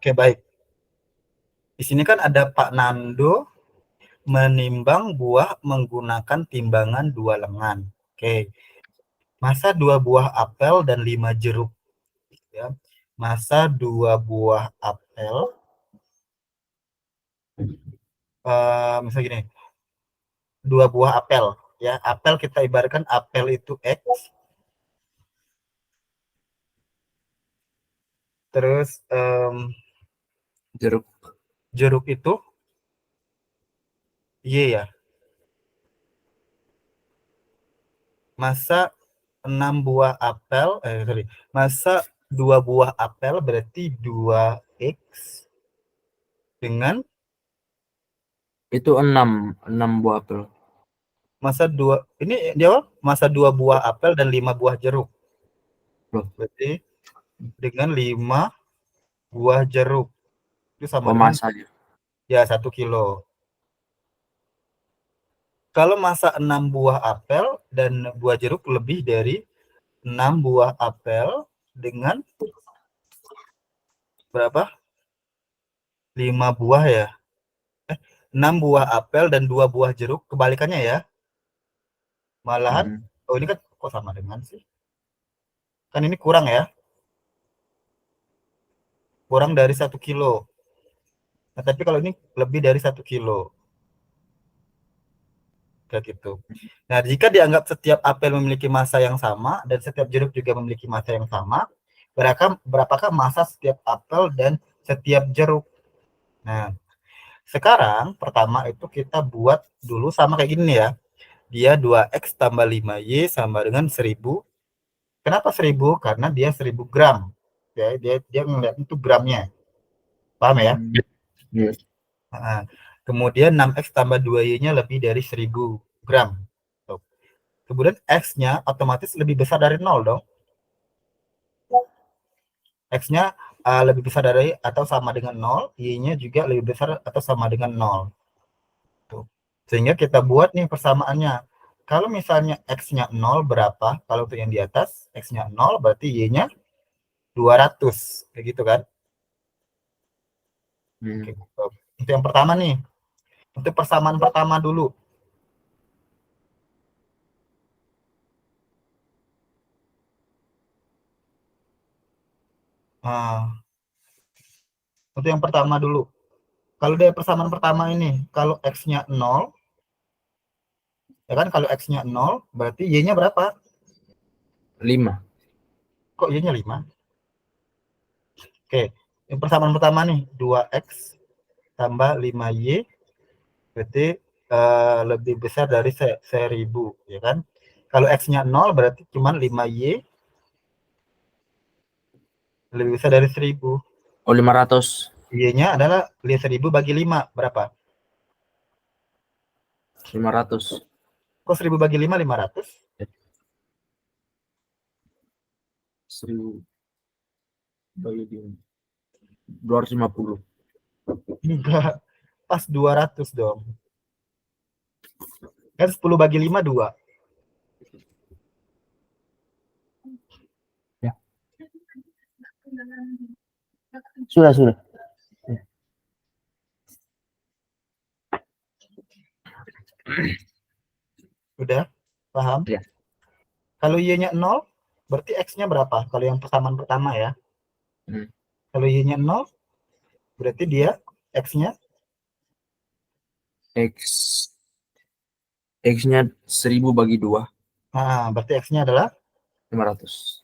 Oke, baik. Di sini kan ada Pak Nando menimbang buah menggunakan timbangan 2 lengan. Oke. Masa 2 buah apel dan 5 jeruk. Ya. Masa 2 buah apel, misalnya gini, 2 buah apel. Ya, apel kita ibaratkan apel itu X, terus jeruk itu Y ya. Masa 6 buah apel, masa 2 buah apel berarti 2X dengan Itu 6 buah apel. masa 2, ini jawab masa 2 buah apel dan 5 buah jeruk. Loh. Berarti dengan 5 buah jeruk itu sama dengan Masanya. ya 1 kilo. Kalau masa 6 buah apel dan buah jeruk lebih dari 6 buah apel dengan berapa? 5 buah ya. 6 buah apel dan 2 buah jeruk, kebalikannya ya. Malahan, oh ini kan kok sama dengan sih? Kan ini kurang ya. Kurang dari 1 kilo. Nah, tapi kalau ini lebih dari 1 kilo. Kayak gitu. Nah, jika dianggap setiap apel memiliki massa yang sama dan setiap jeruk juga memiliki massa yang sama, berapakah massa setiap apel dan setiap jeruk? Nah, sekarang pertama itu kita buat dulu sama kayak gini ya. Dia 2X tambah 5Y sama dengan 1000. Kenapa 1000? Karena dia 1000 gram. Ya, dia ngeliat itu gramnya. Paham ya? Yes. Nah, kemudian 6X tambah 2Y-nya lebih dari 1000 gram. Kemudian X-nya otomatis lebih besar dari 0 dong. X-nya lebih besar dari atau sama dengan 0, Y-nya juga lebih besar atau sama dengan 0. Tuh. Sehingga kita buat nih persamaannya. Kalau misalnya X-nya 0 berapa? Kalau untuk yang di atas, X-nya 0 berarti Y-nya 200. Kayak gitu kan? Oke, untuk yang pertama nih. Untuk persamaan pertama dulu. Nah, untuk yang pertama dulu. Kalau dari persamaan pertama ini, kalau X-nya 0, ya kan kalau X-nya 0, berarti Y-nya berapa? 5. Kok Y-nya 5? Oke, yang persamaan pertama nih, 2X tambah 5Y, berarti lebih besar dari 1000, ya kan? Kalau X-nya 0, berarti cuma 5Y lebih besar dari 1000. Oh, 500. Y-nya adalah 1000 bagi 5, berapa? 500. Kok 1000 bagi 5, 500? 1000 bagi 5. 250. Enggak, pas 200 dong. Kan 10 bagi 5, 2. Ya. Sudah. Udah? Paham? Ya. Kalau Y-nya 0, berarti X-nya berapa? Kalau yang persamaan pertama ya. Kalau Y-nya 0, berarti dia X-nya? X-nya 1000 bagi 2. Nah, berarti X-nya adalah? 500.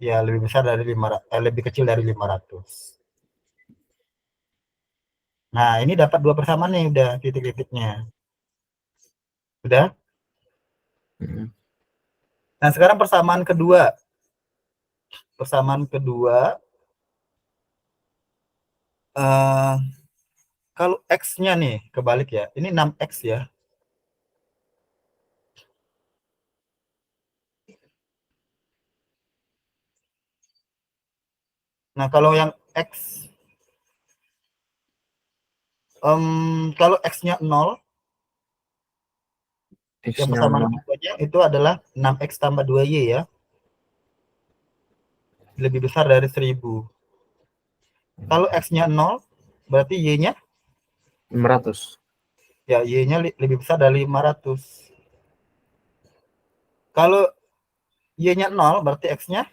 Ya, lebih besar dari 500, lebih kecil dari 500. Nah, ini dapat 2 persamaan nih, udah titik-titiknya. Udah? Nah, sekarang persamaan kedua. Persamaan kedua, kalau X-nya nih, kebalik ya. Ini 6X ya. Nah, kalau yang X, kalau X-nya 0, yang persamaan keduanya itu adalah 6X tambah 2Y ya. Lebih besar dari 1000. Kalau X-nya 0, berarti Y-nya? 500. Ya, Y-nya lebih besar dari 500. Kalau Y-nya 0, berarti X-nya?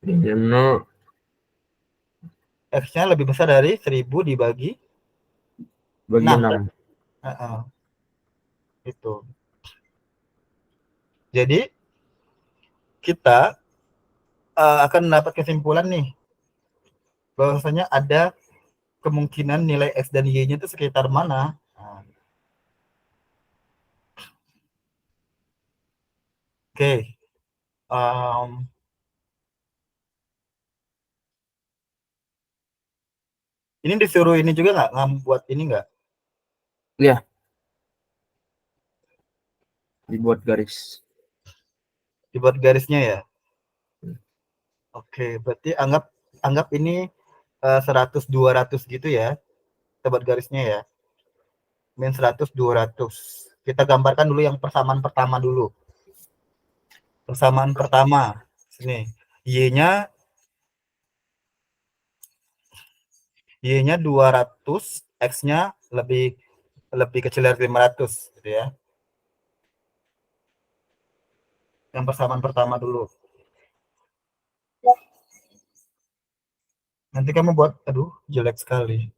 Y-nya 0. X-nya lebih besar dari 1000 dibagi Bagi 6. 6. Itu. Jadi, kita akan mendapat kesimpulan nih, bahwasanya ada kemungkinan nilai X dan Y-nya itu sekitar mana. Nah, Oke. Ini disuruh ini juga nggak? Buat ini nggak? Iya. Dibuat garis. Dibuat garisnya ya? Oke, berarti anggap ini 100 200 gitu ya. Kita buat garisnya ya. Min 100 200. Kita gambarkan dulu yang persamaan pertama dulu. Persamaan pertama. Sini. Y-nya Y-nya 200, X-nya lebih kecil dari 500 gitu ya. Yang persamaan pertama dulu. Nanti kamu buat, aduh, jelek sekali.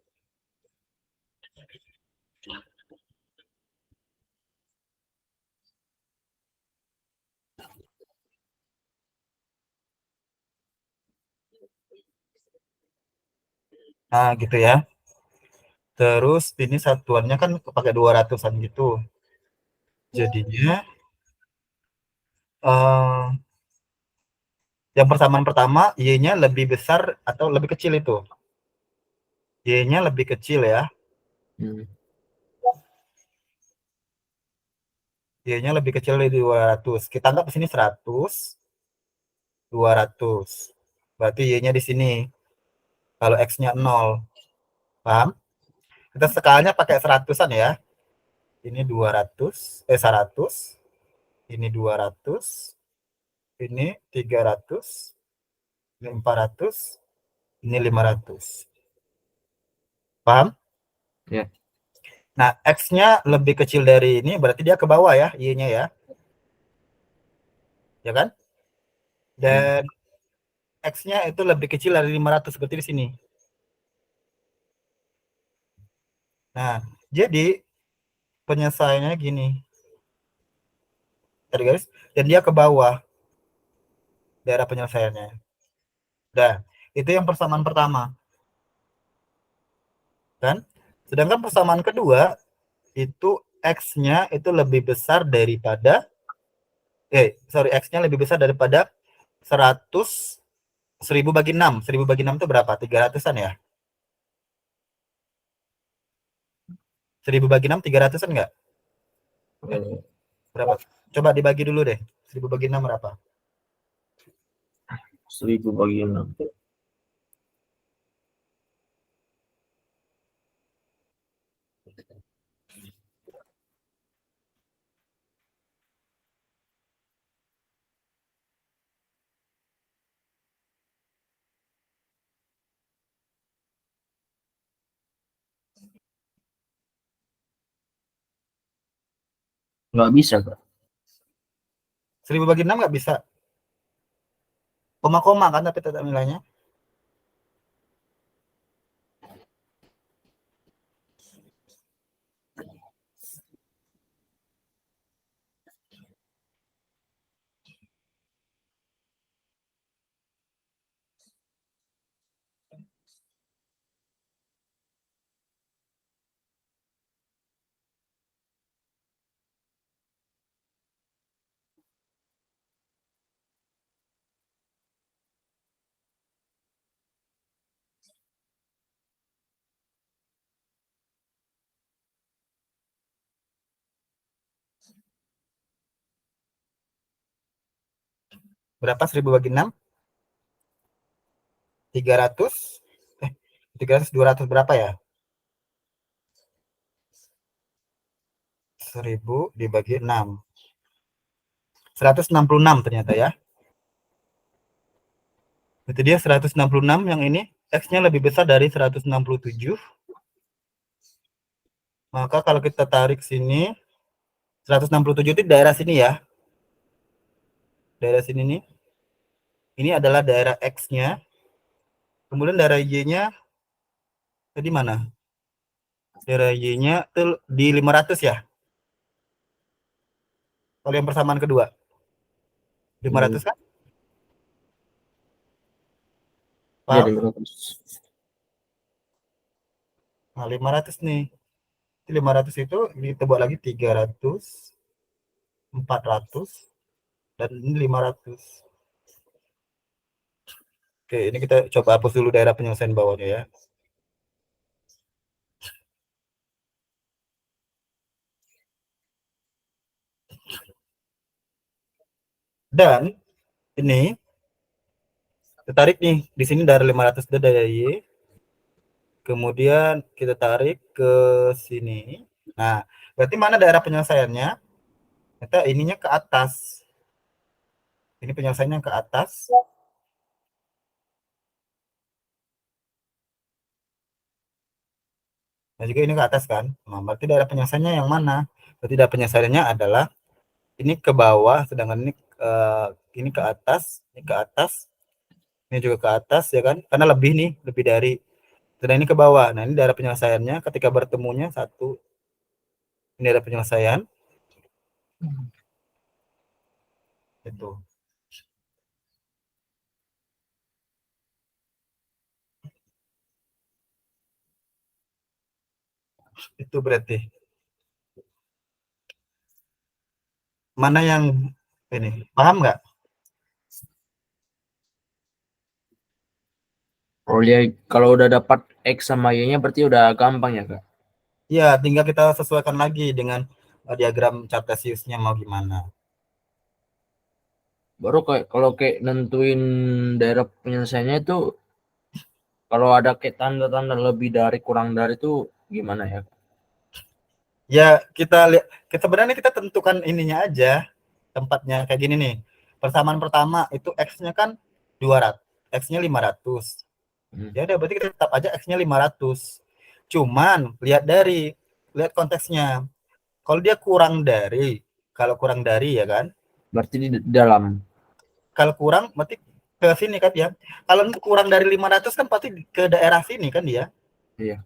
Nah, gitu ya. Terus ini satuannya kan pakai 200-an gitu. Jadinya yang persamaan pertama Y-nya lebih besar atau lebih kecil itu? Y-nya lebih kecil ya. Y-nya lebih kecil dari 200. Kita anggap di sini 100, 200. Berarti Y-nya di sini. Kalau X-nya 0. Paham? Kita skalanya pakai 100-an ya. Ini 200, 100. Ini 200. Ini 300. Ini 400. Ini 500. Paham? Ya. Nah, X-nya lebih kecil dari ini, berarti dia ke bawah ya, Y-nya ya. Ya kan? Dan X-nya itu lebih kecil dari 500 seperti di sini. Nah, jadi penyelesaiannya gini. Tadi guys, dan dia ke bawah daerah penyelesaiannya. Nah, itu yang persamaan pertama. Kan? Sedangkan persamaan kedua itu X-nya itu lebih besar daripada X-nya lebih besar daripada 100 1000 bagi 6. 1000 bagi 6 itu berapa? 300-an ya? 1000 bagi 6 300-an enggak? Berapa? Coba dibagi dulu deh. 1000 bagi 6 berapa? 1000 bagi 6. Nggak bisa, Kak. 1000 bagi 6 nggak bisa. Koma-koma kan tapi tetap nilainya. Berapa 1000 bagi 6? 300. 300 200 berapa ya? 1000 dibagi 6. 166 ternyata ya. Itu dia 166 yang ini X-nya lebih besar dari 167. Maka kalau kita tarik sini, 167 itu daerah sini ya. Daerah sini nih. Ini adalah daerah X-nya. Kemudian daerah Y-nya tadi mana? Daerah Y-nya itu di 500 ya. Kalau yang persamaan kedua. 500 kan? Iya, Paham? 500. Nah, 500 nih. 500 itu ditebak lagi 300, 400, dan ini 500. Oke, ini kita coba hapus dulu daerah penyelesaian bawahnya ya. Dan ini tarik nih, di sini dari 500 dari Y. Kemudian kita tarik ke sini. Nah, berarti mana daerah penyelesaiannya? Kita ininya ke atas. Ini penyelesaiannya ke atas. Nah, juga ini ke atas kan. Nah, berarti daerah penyelesaiannya yang mana? Berarti daerah penyelesaiannya adalah ini ke bawah, sedangkan ini ke atas, ini juga ke atas ya kan? Karena lebih nih, lebih dari. Dan ini ke bawah. Nah, ini daerah penyelesaiannya ketika bertemunya satu. Ini daerah penyelesaian. Itu. Itu berarti. Mana yang ini? Paham nggak? Oh ya, kalau udah dapat X sama Y-nya berarti udah gampang ya, Kak? Ya, tinggal kita sesuaikan lagi dengan diagram Cartesiusnya mau gimana. Baru kayak kalau kayak nentuin daerah penyelesaiannya itu kalau ada kayak tanda-tanda lebih dari kurang dari itu gimana ya? Ya, kita lihat, sebenarnya kita tentukan ininya aja, tempatnya kayak gini nih. Persamaan pertama itu X-nya kan 200, X-nya 500. Ya udah, berarti kita tetap aja X-nya 500. Cuman lihat konteksnya. Kalau dia kurang dari, kalau kurang dari ya kan, Berarti di dalam. kalau kurang berarti ke sini kan ya. Kalau kurang dari 500 kan pasti ke daerah sini kan dia. Iya.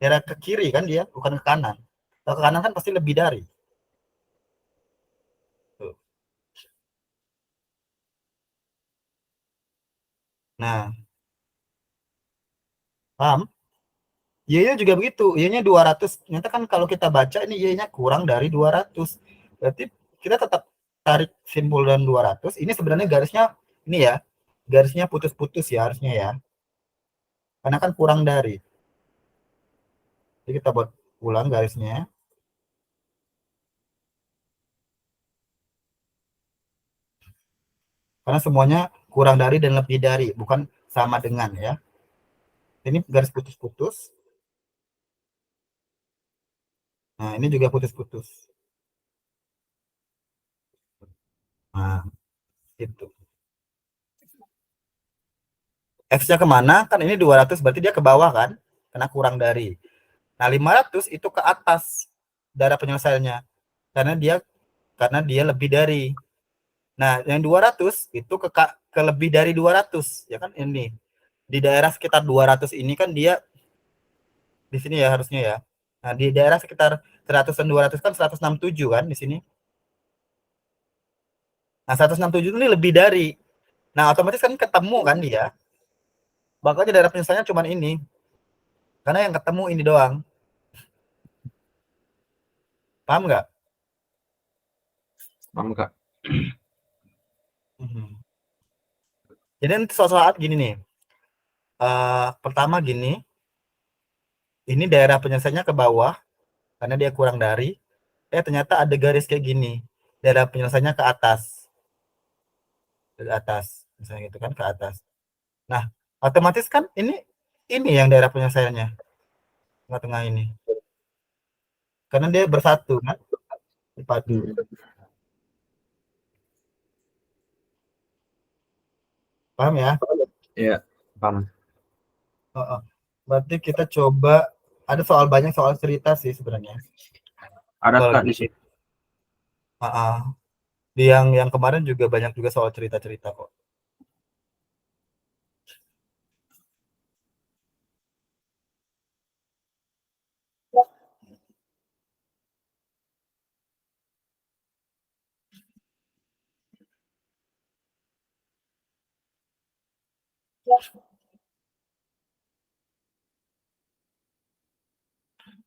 Daerah ke kiri kan dia, bukan ke kanan. Kalau ke kanan kan pasti lebih dari. Tuh. Nah, paham? Y-nya juga begitu. Y-nya 200. Ternyata kan kalau kita baca ini Y-nya kurang dari 200. Berarti kita tetap tarik simbol dan 200. Ini sebenarnya garisnya ini ya. Garisnya putus-putus ya harusnya ya. Karena kan kurang dari. Jadi kita buat ulang garisnya. Karena semuanya kurang dari dan lebih dari, bukan sama dengan ya. Ini garis putus-putus. Nah, ini juga putus-putus. Nah, itu. X-nya kemana? Kan ini 200 berarti dia ke bawah kan? Karena kurang dari. Nah, 500 itu ke atas daerah penyelesaiannya. Karena dia lebih dari. Nah, yang 200 itu ke lebih dari 200, ya kan ini. Di daerah sekitar 200 ini kan dia di sini ya harusnya ya. Nah, di daerah sekitar 100 dan 200 kan 167 kan di sini. Nah, 167 ini lebih dari. Nah, otomatis kan ketemu kan dia. Makanya daerah penyelesaiannya cuma ini. Karena yang ketemu ini doang. Paham nggak? Paham, Kak? Jadi nanti suatu saat gini nih. Pertama gini, ini daerah penyelesaiannya ke bawah karena dia kurang dari. Ternyata ada garis kayak gini. Daerah penyelesaiannya ke atas. Ke atas. Misalnya gitu kan ke atas. Nah, otomatis kan ini yang daerah penyelesaiannya. Tengah-tengah ini. Karena dia bersatu kan. Dipadu. Paham ya? Iya, paham. Heeh. Berarti kita coba ada soal banyak soal cerita sih sebenarnya. Ada Soal Kak di situ. heeh. Di yang kemarin juga banyak juga soal cerita-cerita kok.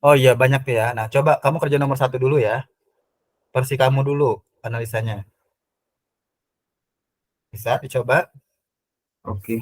Oh iya banyak tuh ya. Nah coba kamu kerja nomor satu dulu ya. Versi kamu dulu analisanya. Bisa dicoba? Oke.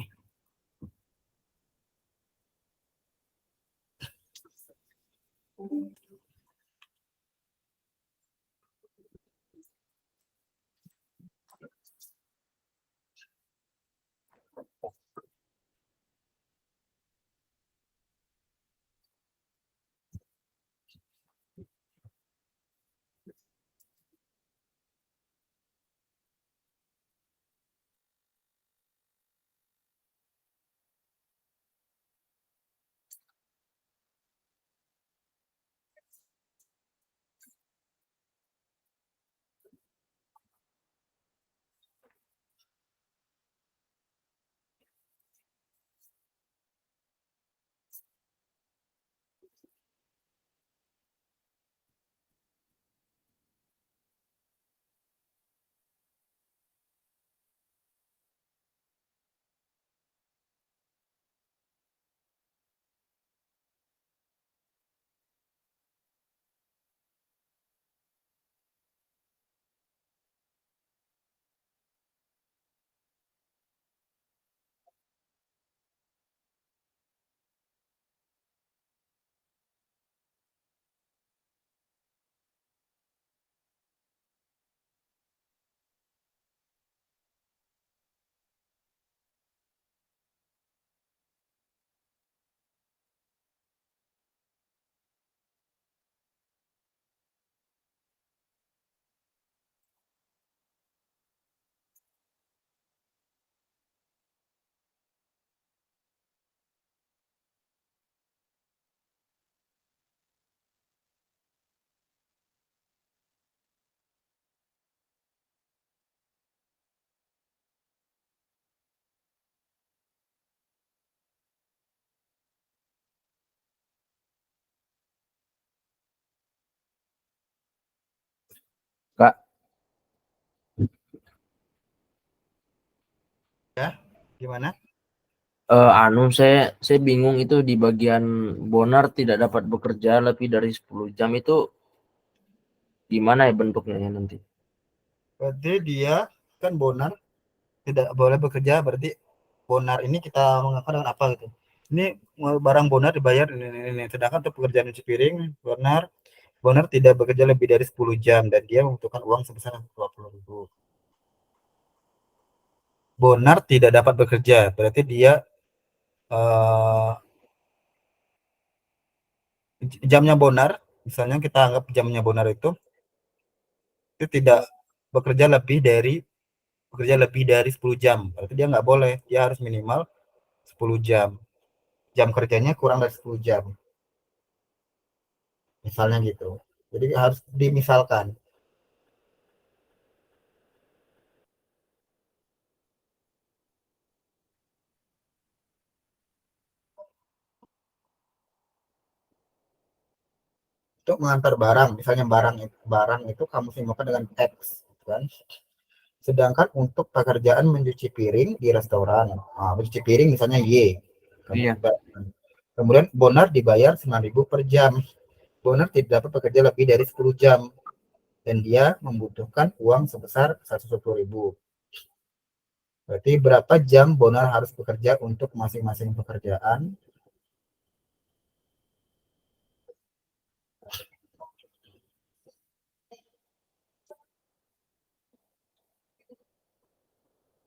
Kak, Ya, gimana? anu saya bingung itu di bagian Bonar tidak dapat bekerja lebih dari 10 jam itu gimana ya bentuknya ya nanti? Berarti dia kan bonar tidak boleh bekerja. Berarti bonar ini kita mengangkat dengan apa gitu? Ini barang bonar dibayar ini. Sedangkan untuk pekerjaan cuci piring bonar bonar tidak bekerja lebih dari 10 jam dan dia membutuhkan uang sebesar 20.000. Bonar tidak dapat bekerja, berarti dia eh, jamnya Bonar, misalnya kita anggap jamnya Bonar itu tidak bekerja lebih dari 10 jam. Berarti dia nggak boleh, dia harus minimal 10 jam. Jam kerjanya kurang dari 10 jam. Misalnya gitu. Jadi harus dimisalkan. Untuk mengantar barang, misalnya barang itu kamu simukan dengan X, kan? Sedangkan untuk pekerjaan mencuci piring di restoran, mencuci piring misalnya Y, kamu Iya. kemudian Bonar dibayar 9.000 per jam. Bonar tidak dapat bekerja lebih dari 10 jam dan dia membutuhkan uang sebesar 120.000. Berarti berapa jam Bonar harus bekerja untuk masing-masing pekerjaan?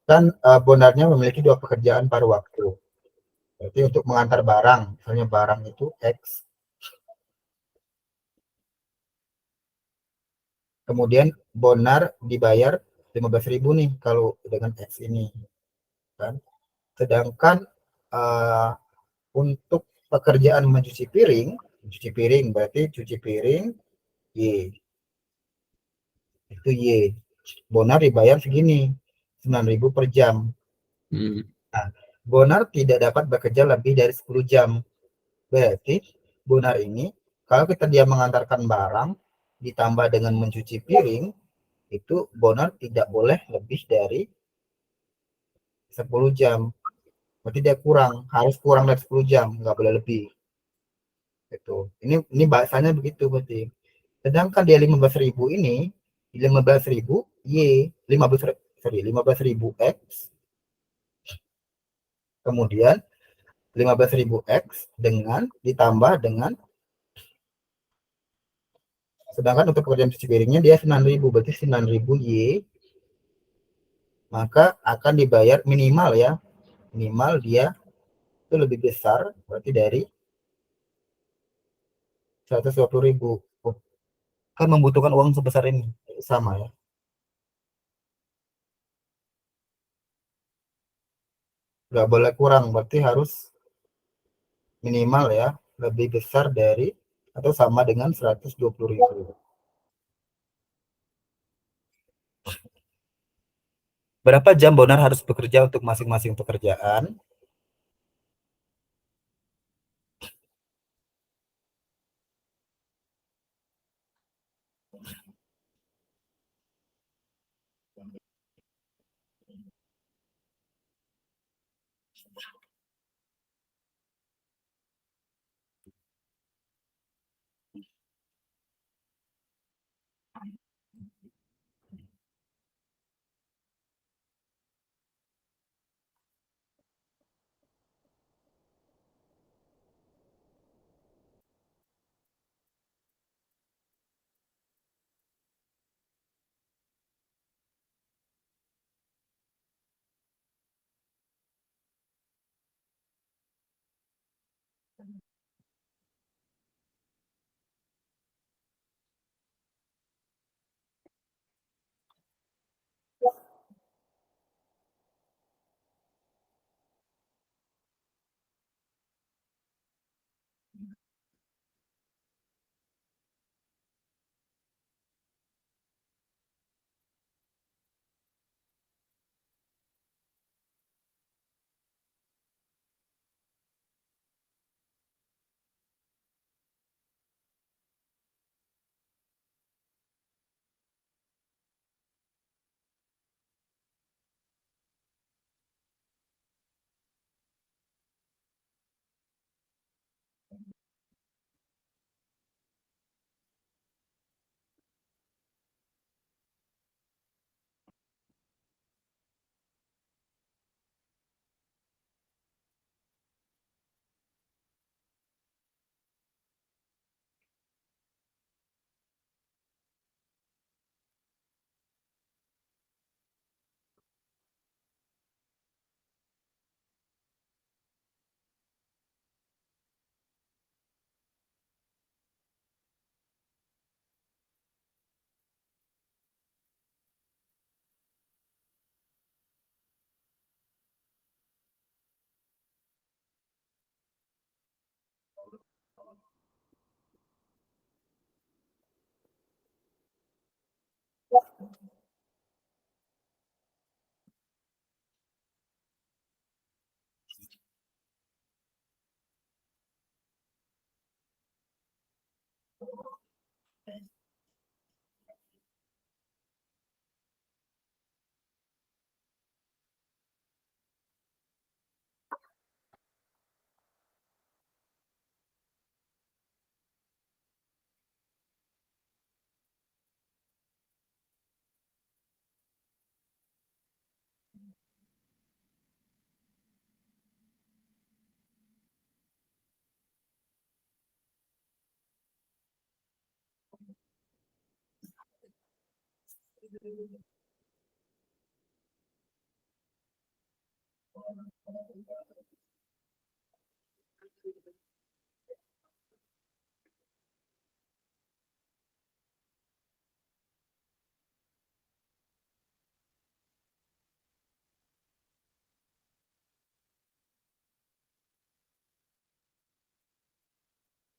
Kan Bonarnya memiliki dua pekerjaan pada waktu. Berarti untuk mengantar barang, misalnya barang itu X, kemudian Bonar dibayar 15.000 nih kalau dengan X ini, kan? Sedangkan uh, Untuk pekerjaan mencuci piring berarti cuci piring Y, itu Y. Bonar dibayar segini, 9.000 per jam. Hmm. Nah, Bonar tidak dapat bekerja lebih dari 10 jam. Berarti Bonar ini kalau kita dia mengantarkan barang ditambah dengan mencuci piring, itu Bonar tidak boleh lebih dari 10 jam. Berarti dia harus kurang dari 10 jam, nggak boleh lebih. Gitu. Ini bahasanya begitu berarti. Sedangkan dia 15.000 ini, 15.000 Y, 15 sorry, 15.000 X, kemudian 15.000 X dengan ditambah dengan, sedangkan untuk pekerjaan cuci piringnya dia 9.000, berarti 9.000 Y, maka akan dibayar minimal ya, minimal dia itu lebih besar berarti dari 120.000. Kan membutuhkan uang sebesar ini, sama ya, nggak boleh kurang, berarti harus minimal ya lebih besar dari atau sama dengan 120.000. Berapa jam Bonar harus bekerja untuk masing-masing pekerjaan?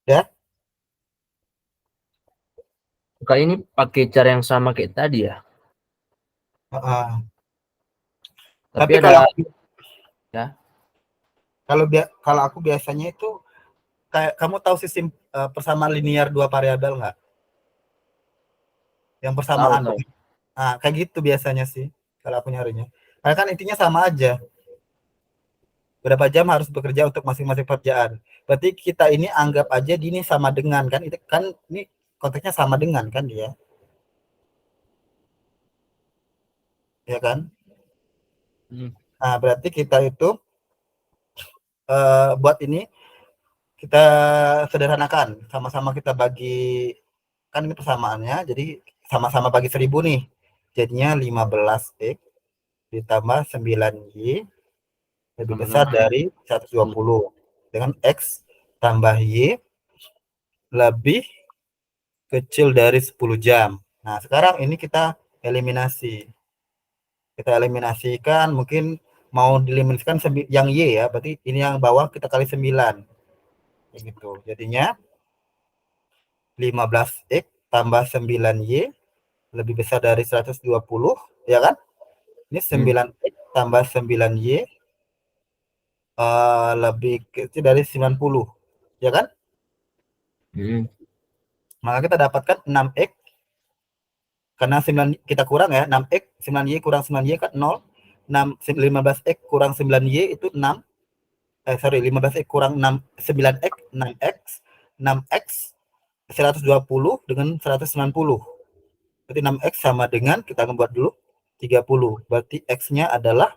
Ya. Kali ini pakai cara yang sama kayak tadi ya. Tapi Tapi ada ya. kalau aku biasanya itu kayak kamu tahu sistem persamaan linear dua variabel nggak? Yang Tahu persamaan. tahu. Nah, kayak gitu biasanya sih kalau aku nyarinya. Karena kan intinya sama aja. Berapa jam harus bekerja untuk masing-masing pekerjaan. Berarti kita ini anggap aja gini sama dengan kan itu kan ini konteksnya sama dengan kan dia, ya kan? Hmm. Nah, berarti kita itu buat ini kita sederhanakan, sama-sama kita bagi kan ini persamaannya, jadi sama-sama bagi 1000 nih. Jadinya 15x ditambah 9y lebih Sama besar dengan dari 120 dengan x tambah y lebih kecil dari 10 jam. Nah, sekarang ini kita eliminasi. Kita eliminasikan mungkin mau dieliminasikan yang y ya, berarti ini yang bawah kita kali 9. Gitu. Jadinya 15x tambah 9y lebih besar dari 120, ya kan? Ini 9x tambah 9y lebih kecil dari 90, ya kan? Maka kita dapatkan 6x karena 9 kita kurang ya, 6x 9y kurang 9y kan 0. 15x kurang 9y itu 6. 15x kurang 6 9x 6x 6x 120 dengan 190. Berarti 6x sama dengan kita akan buat dulu 30. Berarti x-nya adalah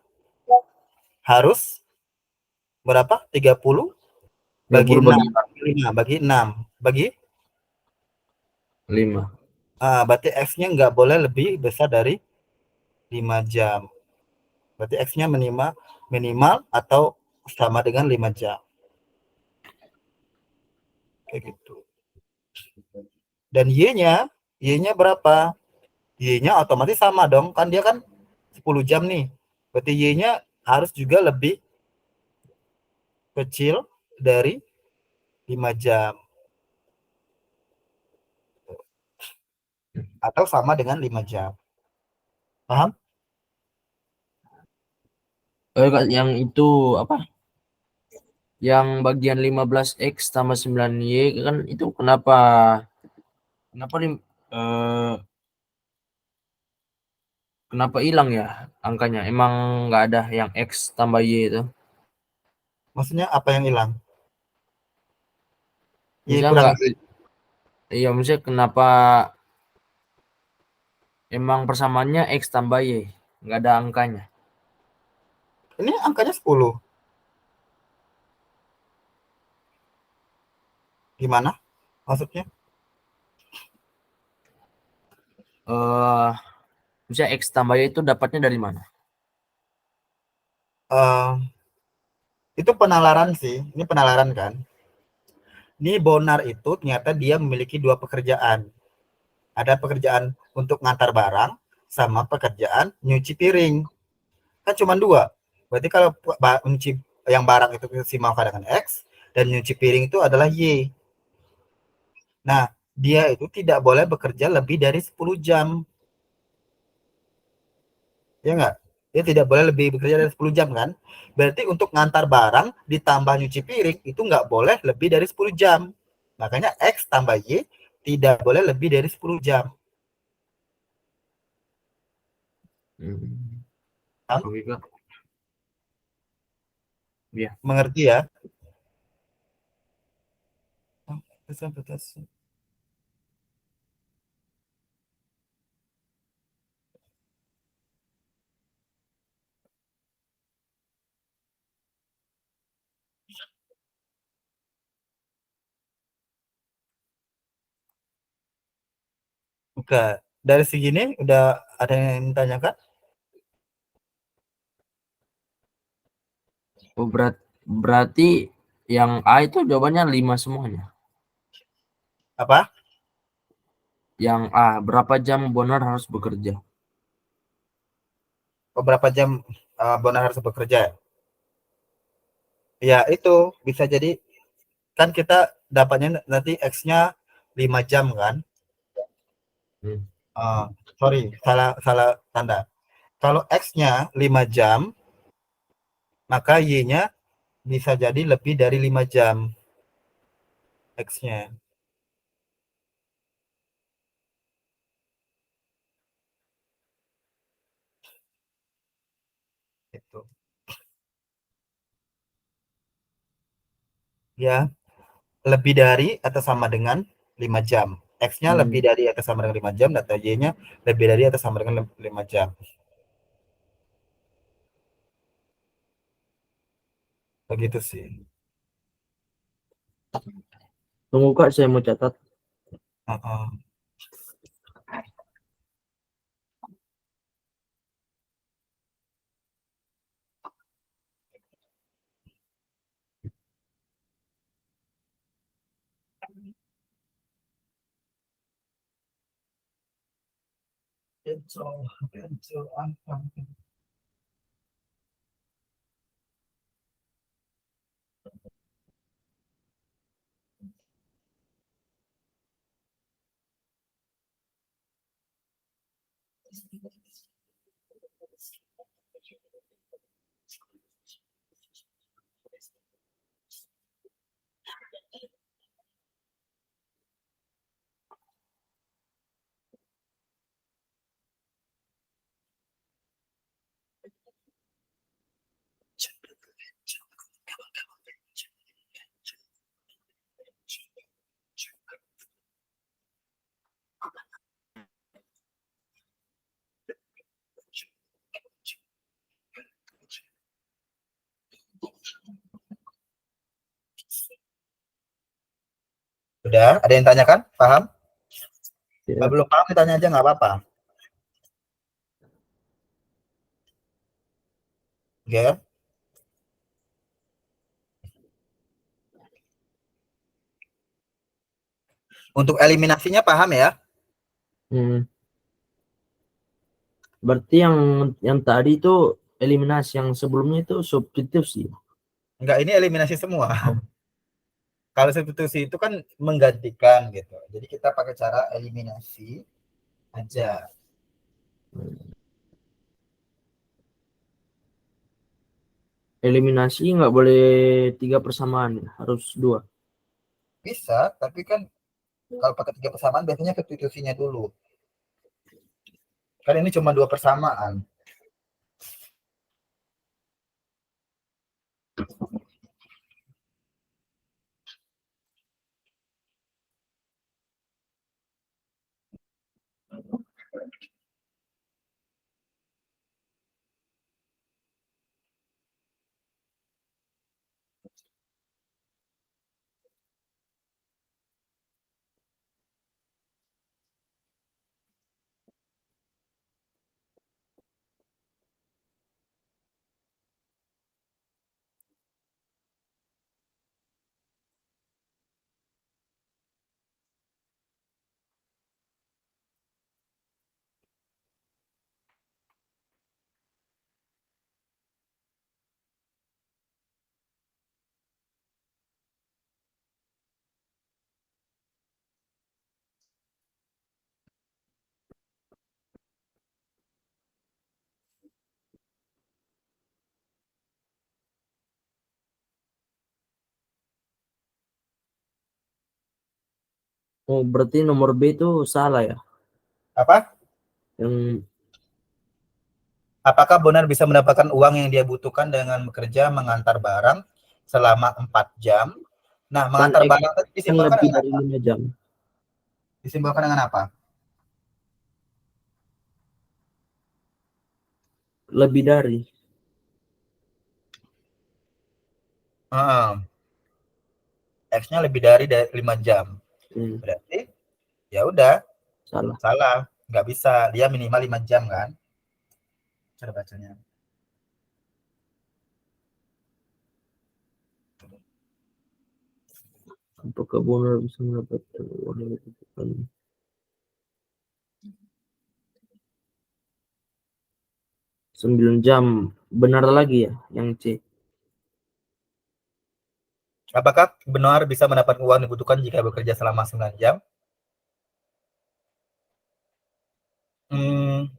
harus berapa? 30 bagi 30 6 bagi 5 bagi 6 bagi 5. berarti x-nya nggak boleh lebih besar dari 5 jam. Berarti x-nya minimal minimal atau sama dengan 5 jam. Kayak gitu. Dan y-nya berapa? Y-nya otomatis sama dong, kan dia kan 10 jam nih. Berarti y-nya harus juga lebih kecil dari 5 jam atau sama dengan 5 jam. Paham? Yang itu apa? Yang bagian 15x tambah 9y kan itu kenapa kenapa kenapa hilang ya angkanya? Emang nggak ada yang x tambah y itu? Maksudnya apa yang hilang? Y Misalnya kurang nggak, Y. iya misalnya kenapa emang persamaannya x tambah y, nggak ada angkanya. Ini angkanya 10. Gimana? Maksudnya? Eh, Misalnya x tambah y itu dapatnya dari mana? Uh, itu penalaran sih. Ini penalaran kan. Ini Bonar itu ternyata dia memiliki dua pekerjaan. Ada pekerjaan untuk ngantar barang sama pekerjaan nyuci piring. Kan cuma dua. Berarti kalau nyuci yang barang itu simakkan dengan X dan nyuci piring itu adalah Y. Nah, dia itu tidak boleh bekerja lebih dari 10 jam. Ya enggak? Dia tidak boleh lebih bekerja dari 10 jam kan? Berarti untuk ngantar barang ditambah nyuci piring itu nggak boleh lebih dari 10 jam. Makanya X tambah Y tidak boleh lebih dari 10 jam. Kamu Oke kak. Iya. mengerti ya? Oke, dari segini udah ada yang ditanyakan? Oh, berarti yang A itu jawabannya 5 semuanya. Apa? Yang A, berapa jam Bonar harus bekerja? Beberapa jam Bonar harus bekerja? Ya itu bisa jadi kan kita dapatnya nanti X-nya 5 jam kan? Sorry, salah tanda. Kalau X-nya 5 jam, maka Y-nya bisa jadi lebih dari 5 jam X-nya. Itu. Ya, lebih dari atau sama dengan 5 jam. X-nya lebih dari atau sama dengan 5 jam, data Y-nya lebih dari atau sama dengan 5 jam. Begitu sih. Tunggu Kak, saya mau catat. Uh-uh. Udah, ada yang tanyakan? Paham? Ya. Belum paham, tanya aja nggak apa-apa. Ya. Untuk eliminasinya paham ya? Berarti yang tadi itu eliminasi, yang sebelumnya itu substitusi. Enggak, ini eliminasi semua. Kalau substitusi itu kan menggantikan gitu. Jadi kita pakai cara eliminasi aja. Eliminasi nggak boleh 3 persamaan, harus 2. Bisa, tapi kan kalau pakai 3 persamaan biasanya substitusinya dulu. Kan ini cuma 2 persamaan. Oh, berarti nomor B itu salah ya? Apa? Yang Apakah benar bisa mendapatkan uang yang dia butuhkan dengan bekerja mengantar barang selama 4 jam? Nah, kan mengantar X barang itu kan disimbolkan lebih dengan dari apa? 5 jam. Disimbolkan dengan apa? Lebih dari. X-nya lebih dari 5 jam. Berarti ya udah, Salah. salah. Nggak bisa. Dia minimal 5 jam kan? Cara bacanya. Apakah benar bisa mendapatkan uang yang dibutuhkan? 9 jam. Benar lagi ya yang C. Apakah benar bisa mendapat uang yang dibutuhkan jika bekerja selama 9 jam? Hmm,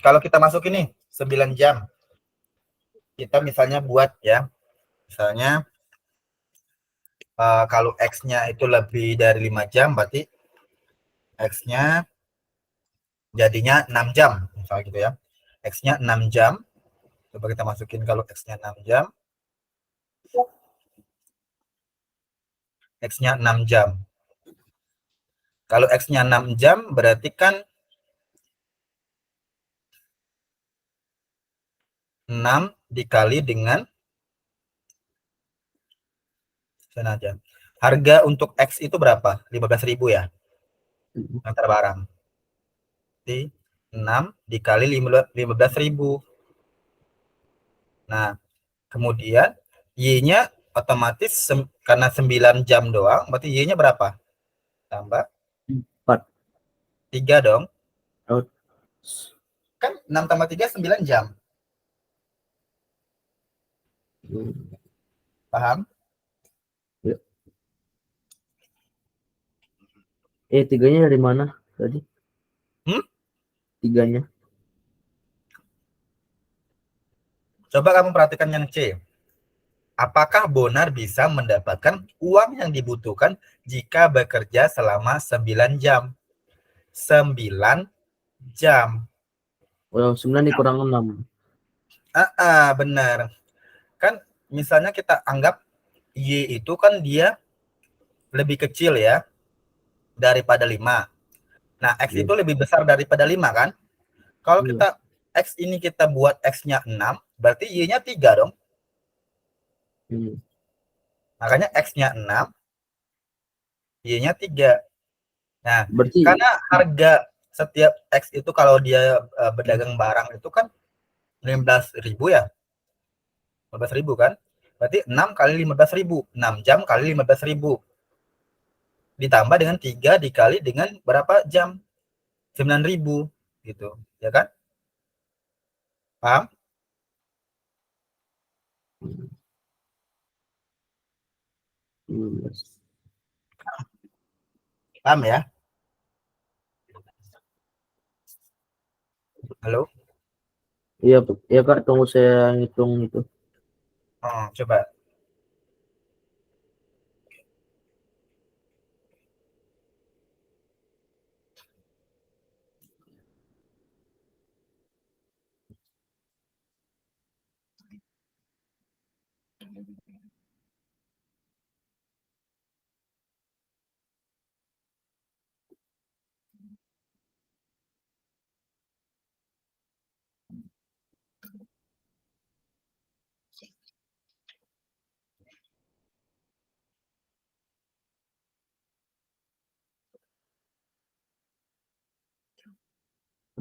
kalau kita masuk ini 9 jam, kita misalnya buat ya, misalnya kalau X-nya itu lebih dari 5 jam, berarti X-nya jadinya 6 jam, misalnya gitu ya. X-nya 6 jam, coba kita masukin kalau X-nya 6 jam, X-nya 6 jam. Kalau X-nya 6 jam, berarti kan 6 dikali dengan jam. Harga untuk X itu berapa? 15.000 ya, antar barang. Jadi 6 dikali 15.000. Nah, kemudian Y-nya otomatis karena 9 jam doang, berarti Y-nya berapa? Tambah 4. 3 dong. Oh, Kan 6 tambah 3 9 jam. Paham? ya. Tiganya dari mana tadi? Hmm? Tiganya. Coba kamu perhatikan yang C. Apakah Bonar bisa mendapatkan uang yang dibutuhkan jika bekerja selama 9 jam? 9 jam. Oh, 9 dikurang 6. Benar. Kan misalnya kita anggap Y itu kan dia lebih kecil ya daripada 5. Nah, X Iya. itu lebih besar daripada 5 kan? Kalau Iya. kita X ini kita buat X-nya 6, berarti Y-nya 3 dong. Hmm. Makanya X-nya 6, Y-nya 3. Nah, Berarti karena harga setiap X itu kalau dia berdagang barang itu kan 15.000 ya. 15.000 kan? Berarti 6 kali 15.000. 6 jam kali 15.000. Ditambah dengan 3 dikali dengan berapa jam? 9.000 gitu. Ya kan? Paham? hmm, Paham ya? Halo? iya, iya Kak, tunggu saya ngitung itu. Coba.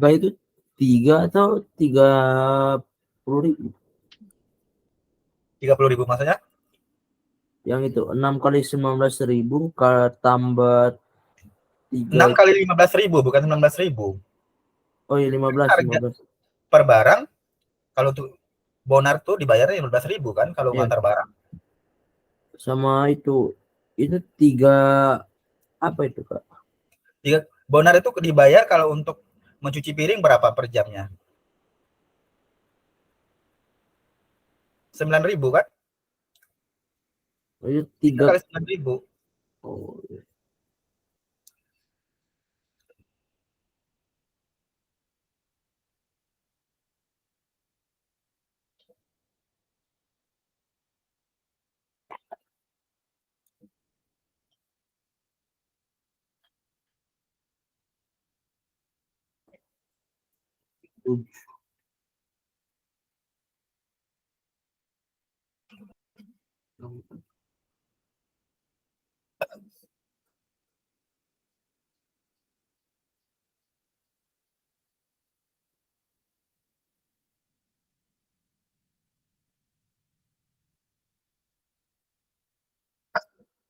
Kak, itu 3 atau 30.000? 30.000 maksudnya? Yang itu 6 kali 19.000 tambah 3 6 itu. kali 15.000 bukan 19.000. Oh iya, 15 Harga 15. per barang kalau tuh Bonar tuh dibayarnya 15.000 kan kalau Iya, ngantar barang. sama itu 3 apa itu Kak? Bonar itu dibayar kalau untuk mencuci piring berapa per jamnya? 9.000 kan? Oh, itu 3 3. kali 9.000. Oh, iya.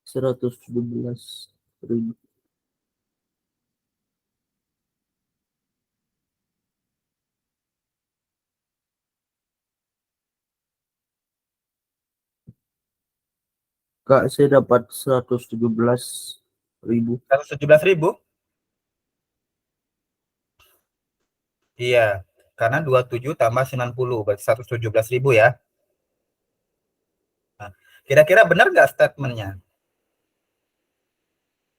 112.000. Kak, saya dapat 117.000. 117.000. Iya, karena 27 tambah 90 berarti 117.000 ya. Nah, kira-kira benar nggak statementnya?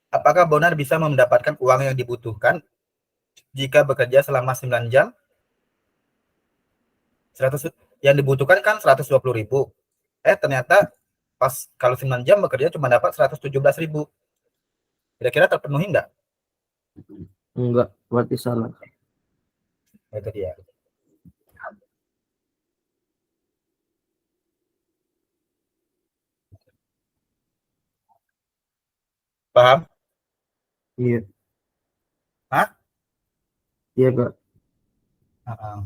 Apakah Bonar bisa mendapatkan uang yang dibutuhkan jika bekerja selama 9 jam? 100, yang dibutuhkan kan 120.000. Ternyata pas kalau 9 jam bekerja cuma dapat 117.000. Kira-kira terpenuhi nggak? Enggak, berarti salah. Itu dia. Paham? Iya, Hah? iya Kak. Uh-uh.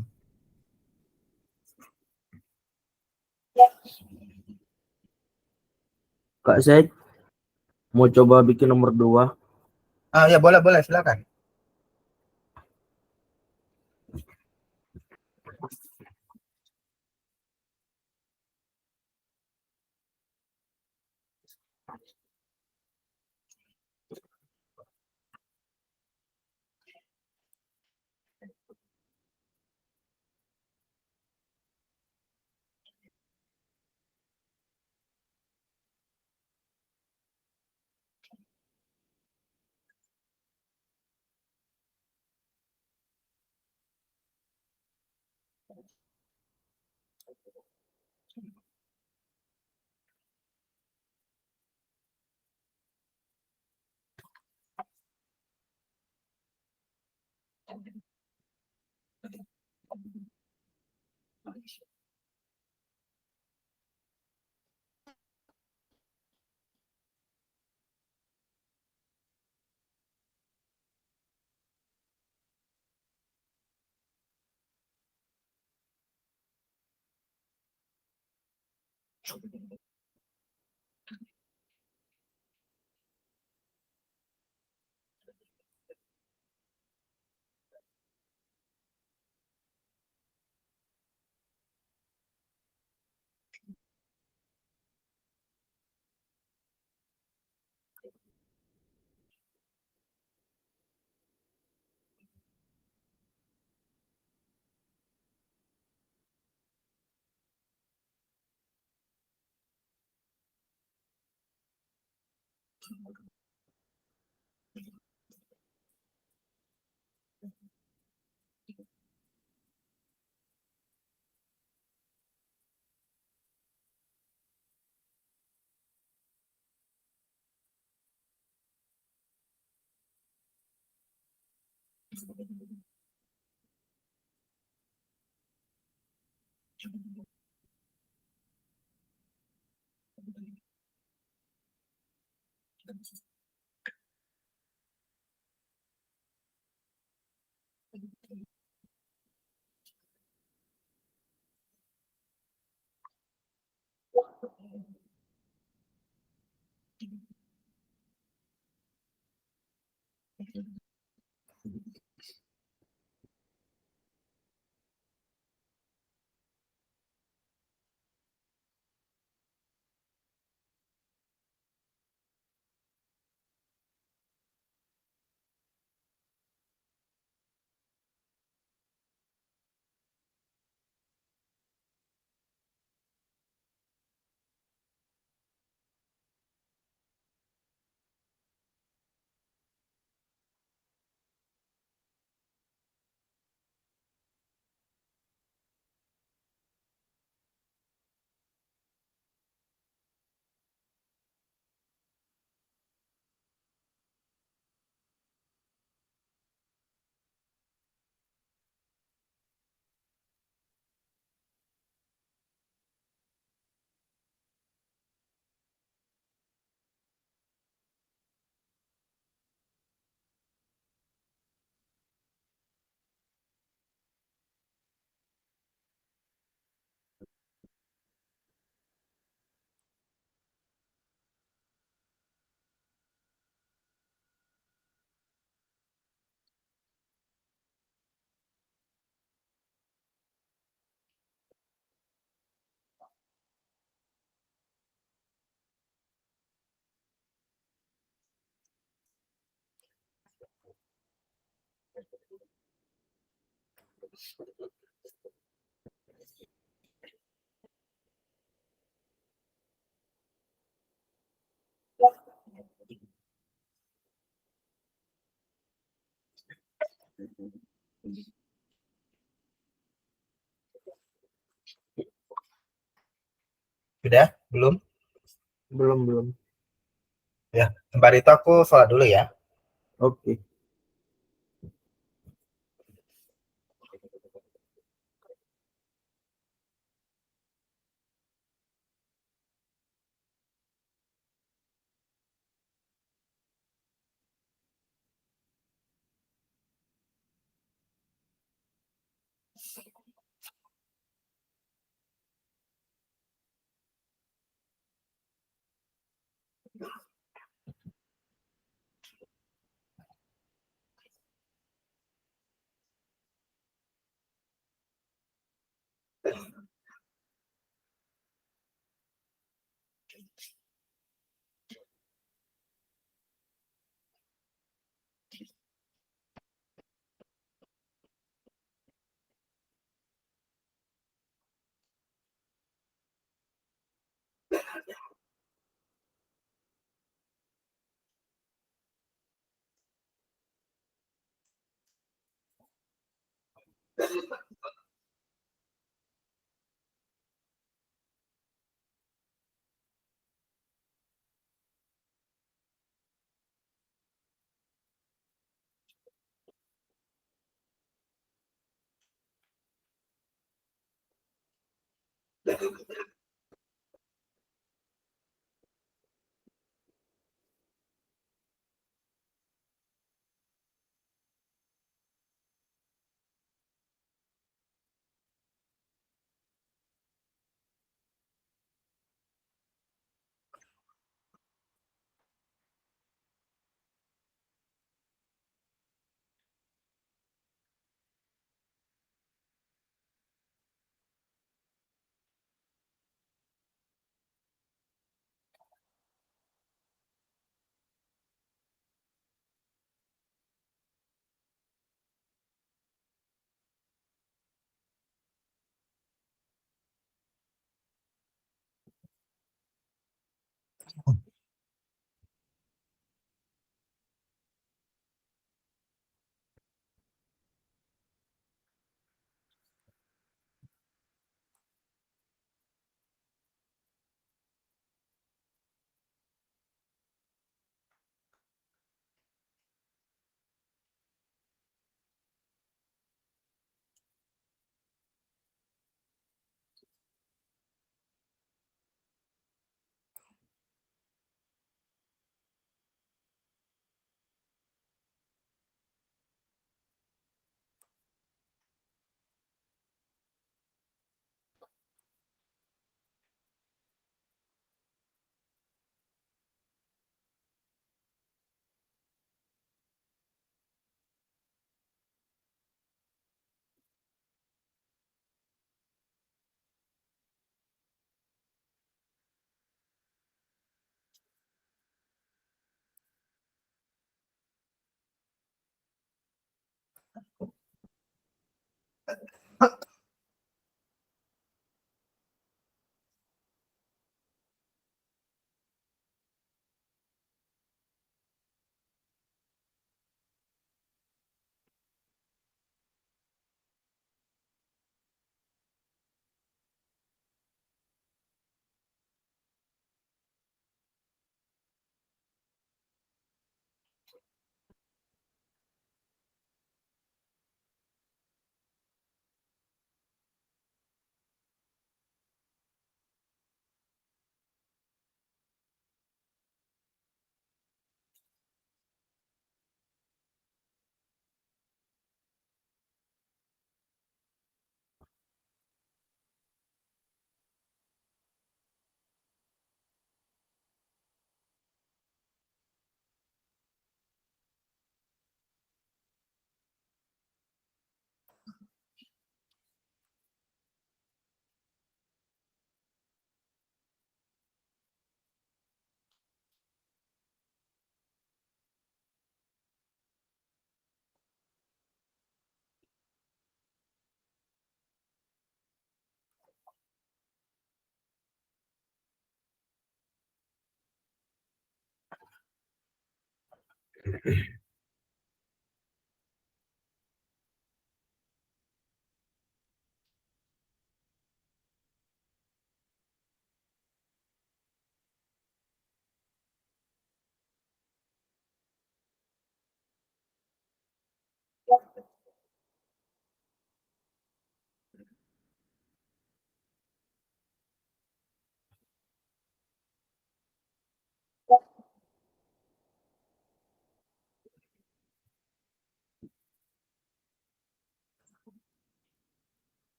Kak, saya mau coba bikin nomor 2. Ya boleh boleh silakan. Sudah? Belum? Belum. Ya, sembari itu aku sholat dulu ya. Oke.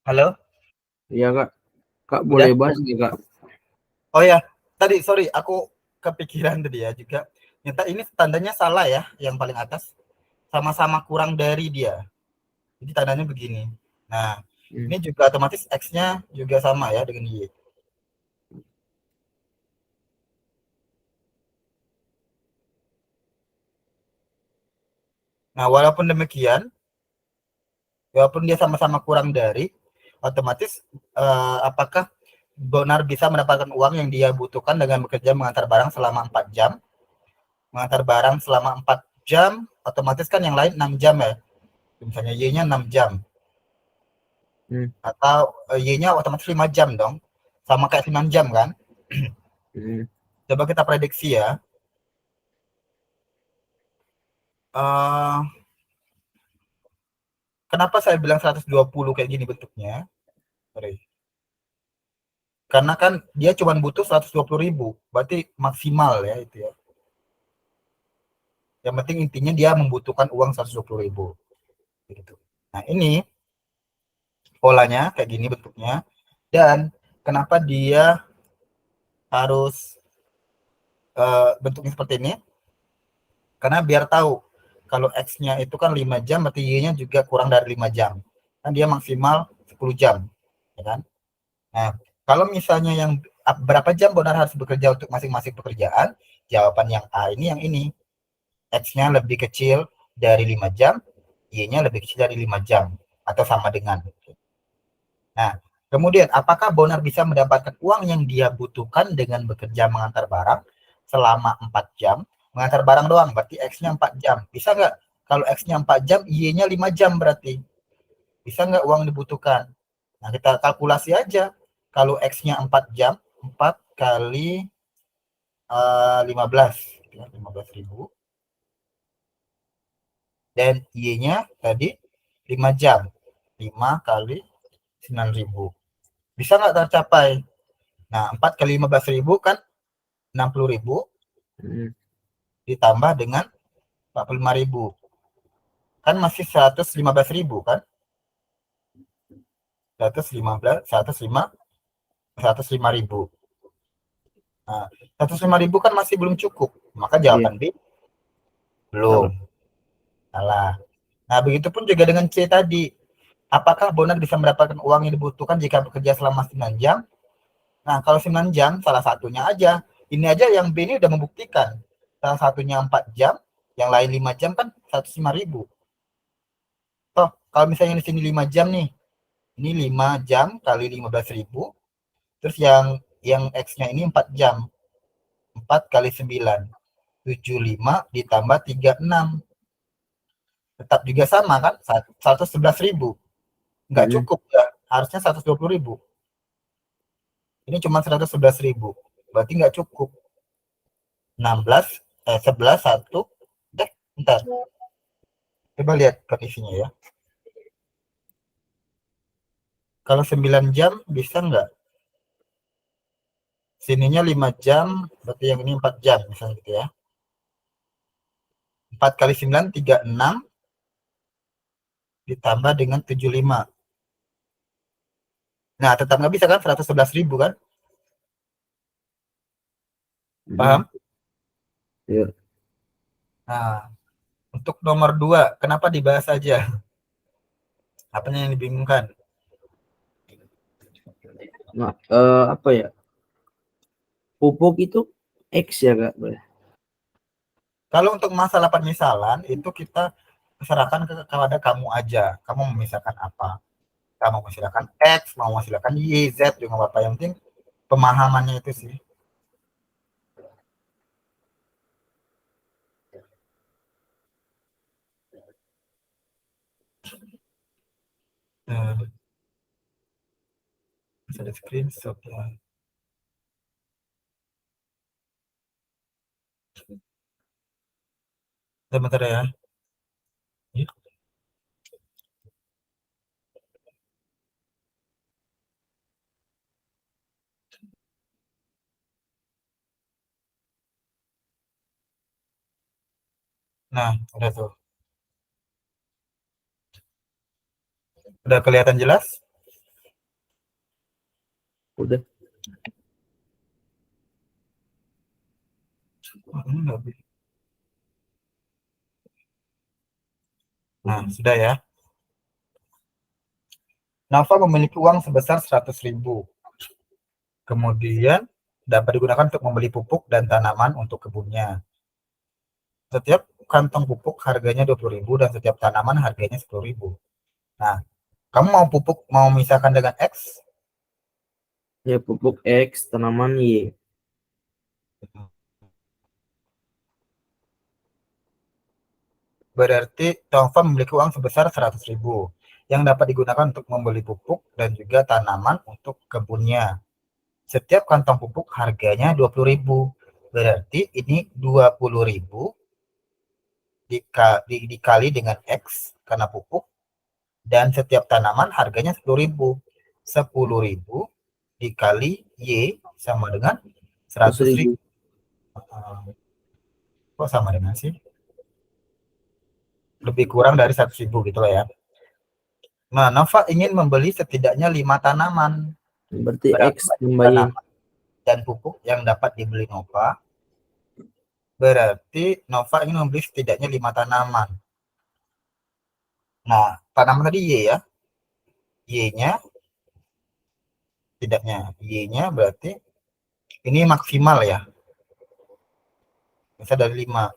Halo, Iya Kak, Kak boleh udah? bahas nih Kak. Oh ya, tadi sorry, aku kepikiran tadi ya juga. Ternyata ini tandanya salah ya, yang paling atas. Sama-sama kurang dari dia. Jadi tandanya begini. Nah, Hmm. ini juga otomatis X-nya juga sama ya dengan Y. Nah, walaupun dia sama-sama kurang dari, otomatis apakah Bonar bisa mendapatkan uang yang dia butuhkan dengan bekerja mengantar barang selama 4 jam? Mengantar barang selama 4 jam, otomatis kan yang lain 6 jam ya. Misalnya Y-nya 6 jam. Hmm. Atau Y-nya otomatis 5 jam dong. Sama kayak 9 jam kan? Hmm. Coba kita prediksi ya. Uh, Kenapa saya bilang 120 kayak gini bentuknya? Sorry. Karena kan dia cuma butuh 120.000. Berarti maksimal ya itu ya. Yang penting intinya dia membutuhkan uang 120.000. Gitu. Nah ini polanya kayak gini bentuknya. Dan kenapa dia harus bentuknya seperti ini? Karena biar tahu kalau X-nya itu kan 5 jam, berarti Y-nya juga kurang dari 5 jam. Kan dia maksimal 10 jam. Ya kan? Nah, kalau misalnya yang berapa jam Bonar harus bekerja untuk masing-masing pekerjaan, jawaban yang A ini yang ini. X-nya lebih kecil dari 5 jam, Y-nya lebih kecil dari 5 jam. Atau sama dengan. Nah, kemudian apakah Bonar bisa mendapatkan uang yang dia butuhkan dengan bekerja mengantar barang selama 4 jam? Mengantar barang doang, berarti X-nya 4 jam. Bisa nggak? Kalau X-nya 4 jam, Y-nya 5 jam berarti. Bisa nggak uang dibutuhkan? Nah, kita kalkulasi aja. Kalau X-nya 4 jam, 4 kali 15. 15.000. Dan Y-nya tadi 5 jam. 5 kali 9.000. Bisa nggak tercapai? Nah, 4 kali 15.000 kan 60.000 Hmm. ditambah dengan 45.000. Kan masih 115.000 kan? 115, 105.000. Nah, 105.000 kan masih belum cukup. Maka Iya, jawaban B belum. salah. Salah. Nah, begitupun juga dengan C tadi. Apakah Bonar bisa mendapatkan uang yang dibutuhkan jika bekerja selama 9 jam? Nah, kalau 9 jam, salah satunya aja. Ini aja yang B ini udah membuktikan. Salah satunya 4 jam, yang lain 5 jam kan 105.000. Toh, kalau misalnya di sini 5 jam nih, ini 5 jam kali 15.000, terus yang X-nya ini 4 jam. 4 kali 9, 75 ditambah 36. Tetap juga sama kan? 111.000. Nggak Hmm. cukup ya, harusnya 120.000. Ini cuma 111.000. Berarti nggak cukup. 11, 1. Bentar. Coba lihat kondisinya ya. Kalau 9 jam bisa nggak? Sininya 5 jam, berarti yang ini 4 jam misalnya gitu ya. 4 kali 9, 36, ditambah dengan 75. Nah, tetap nggak bisa kan? 111.000 kan? Paham? Ya. Nah, untuk nomor 2, kenapa dibahas saja? Apanya yang dibingungkan? Nah, apa ya? Pupuk itu X ya Kak? Kalau untuk masalah permisalan, itu kita serahkan kepada kamu aja. Kamu memisahkan apa? Kamu memisahkan X, mau memisahkan Y, Z, juga apa. Yang penting pemahamannya itu sih. Bisa di screenshot ya. Sebentar ya. Nah, udah tuh. Udah kelihatan jelas? Udah. Nah, sudah ya. Nafa memiliki uang sebesar 100.000. Kemudian dapat digunakan untuk membeli pupuk dan tanaman untuk kebunnya. Setiap kantong pupuk harganya 20.000 dan setiap tanaman harganya 10.000. Nah, kamu mau pupuk mau misalkan dengan X? Ya, pupuk X, tanaman Y. Berarti Tova memiliki uang sebesar 100.000 yang dapat digunakan untuk membeli pupuk dan juga tanaman untuk kebunnya. Setiap kantong pupuk harganya 20.000. Berarti ini 20.000 dikali dengan X karena pupuk, dan setiap tanaman harganya 10.000. 10.000 dikali Y sama dengan 100.000. 100.000. Kok sama dengan sih? Lebih kurang dari 100.000 gitu lah ya. Nah, Nova ingin membeli setidaknya 5 tanaman. Berarti Berapa X banyak tambah Y. tanaman dan pupuk yang dapat dibeli Nova? Berarti Nova ingin membeli setidaknya 5 tanaman. Nah, tanaman tadi Y ya. Y-nya tidaknya. Y-nya berarti ini maksimal ya. Bisa dari 5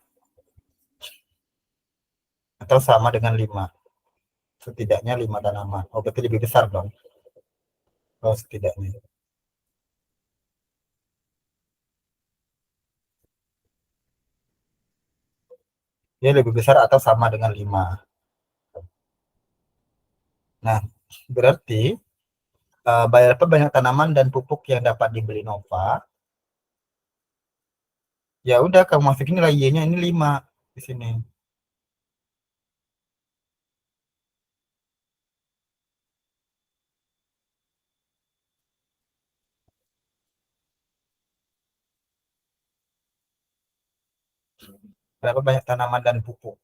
atau sama dengan 5. Setidaknya 5 tanaman. Oh, berarti lebih besar dong. Oh, setidaknya. Dia lebih besar atau sama dengan 5. Nah, berarti berapa banyak tanaman dan pupuk yang dapat dibeli Nova? Ya udah, kamu masukin nilai Y-nya ini 5 di sini. Berapa banyak tanaman dan pupuk?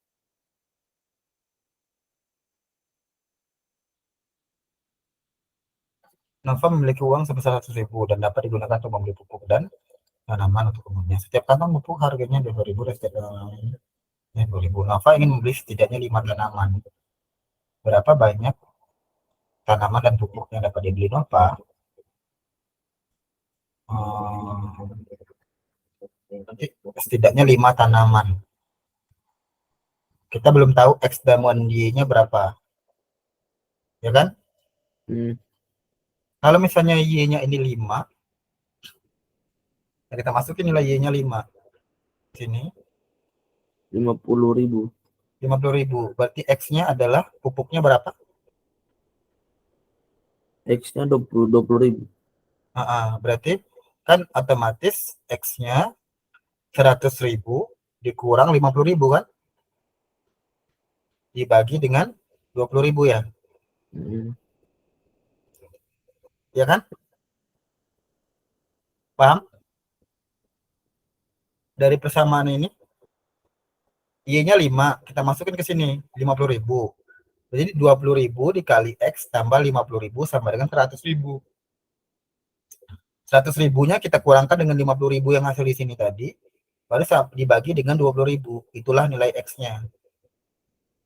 Nova memiliki uang sebesar 100.000 dan dapat digunakan untuk membeli pupuk dan tanaman untuk kebunnya. Setiap kantong pupuk harganya 2.000 dan setiap tanaman 2.000. Nova ingin membeli setidaknya 5 tanaman. Berapa banyak tanaman dan pupuk yang dapat dibeli Nova? Nanti setidaknya 5 tanaman. Kita belum tahu X dan Y-nya berapa. Ya kan? Kalau misalnya Y-nya ini 5, kita masukin nilai Y-nya 5. Sini 50.000. 50.000. Berarti X-nya adalah pupuknya berapa? X-nya 20.000. Berarti kan otomatis X-nya 100.000 dikurang 50.000 kan? Dibagi dengan 20.000 ya. Mm. Ya kan? Paham? Dari persamaan ini, Y-nya 5, kita masukin ke sini, 50.000. Jadi 20.000 dikali X tambah 50.000 sama dengan 100.000. 100.000-nya kita kurangkan dengan 50.000 yang hasil di sini tadi, baru dibagi dengan 20.000. Itulah nilai X-nya.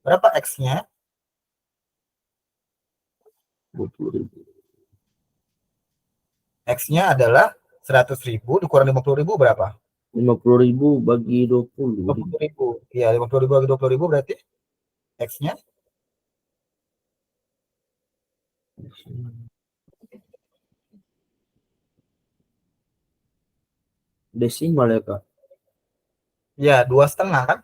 Berapa X-nya? 20.000. X-nya adalah 100.000 dikurang 50.000 berapa? 50.000 bagi 20. 50.000. Iya, 50.000 bagi 20.000 berarti X-nya Desimal ya, Kak? ya 2,5 kan?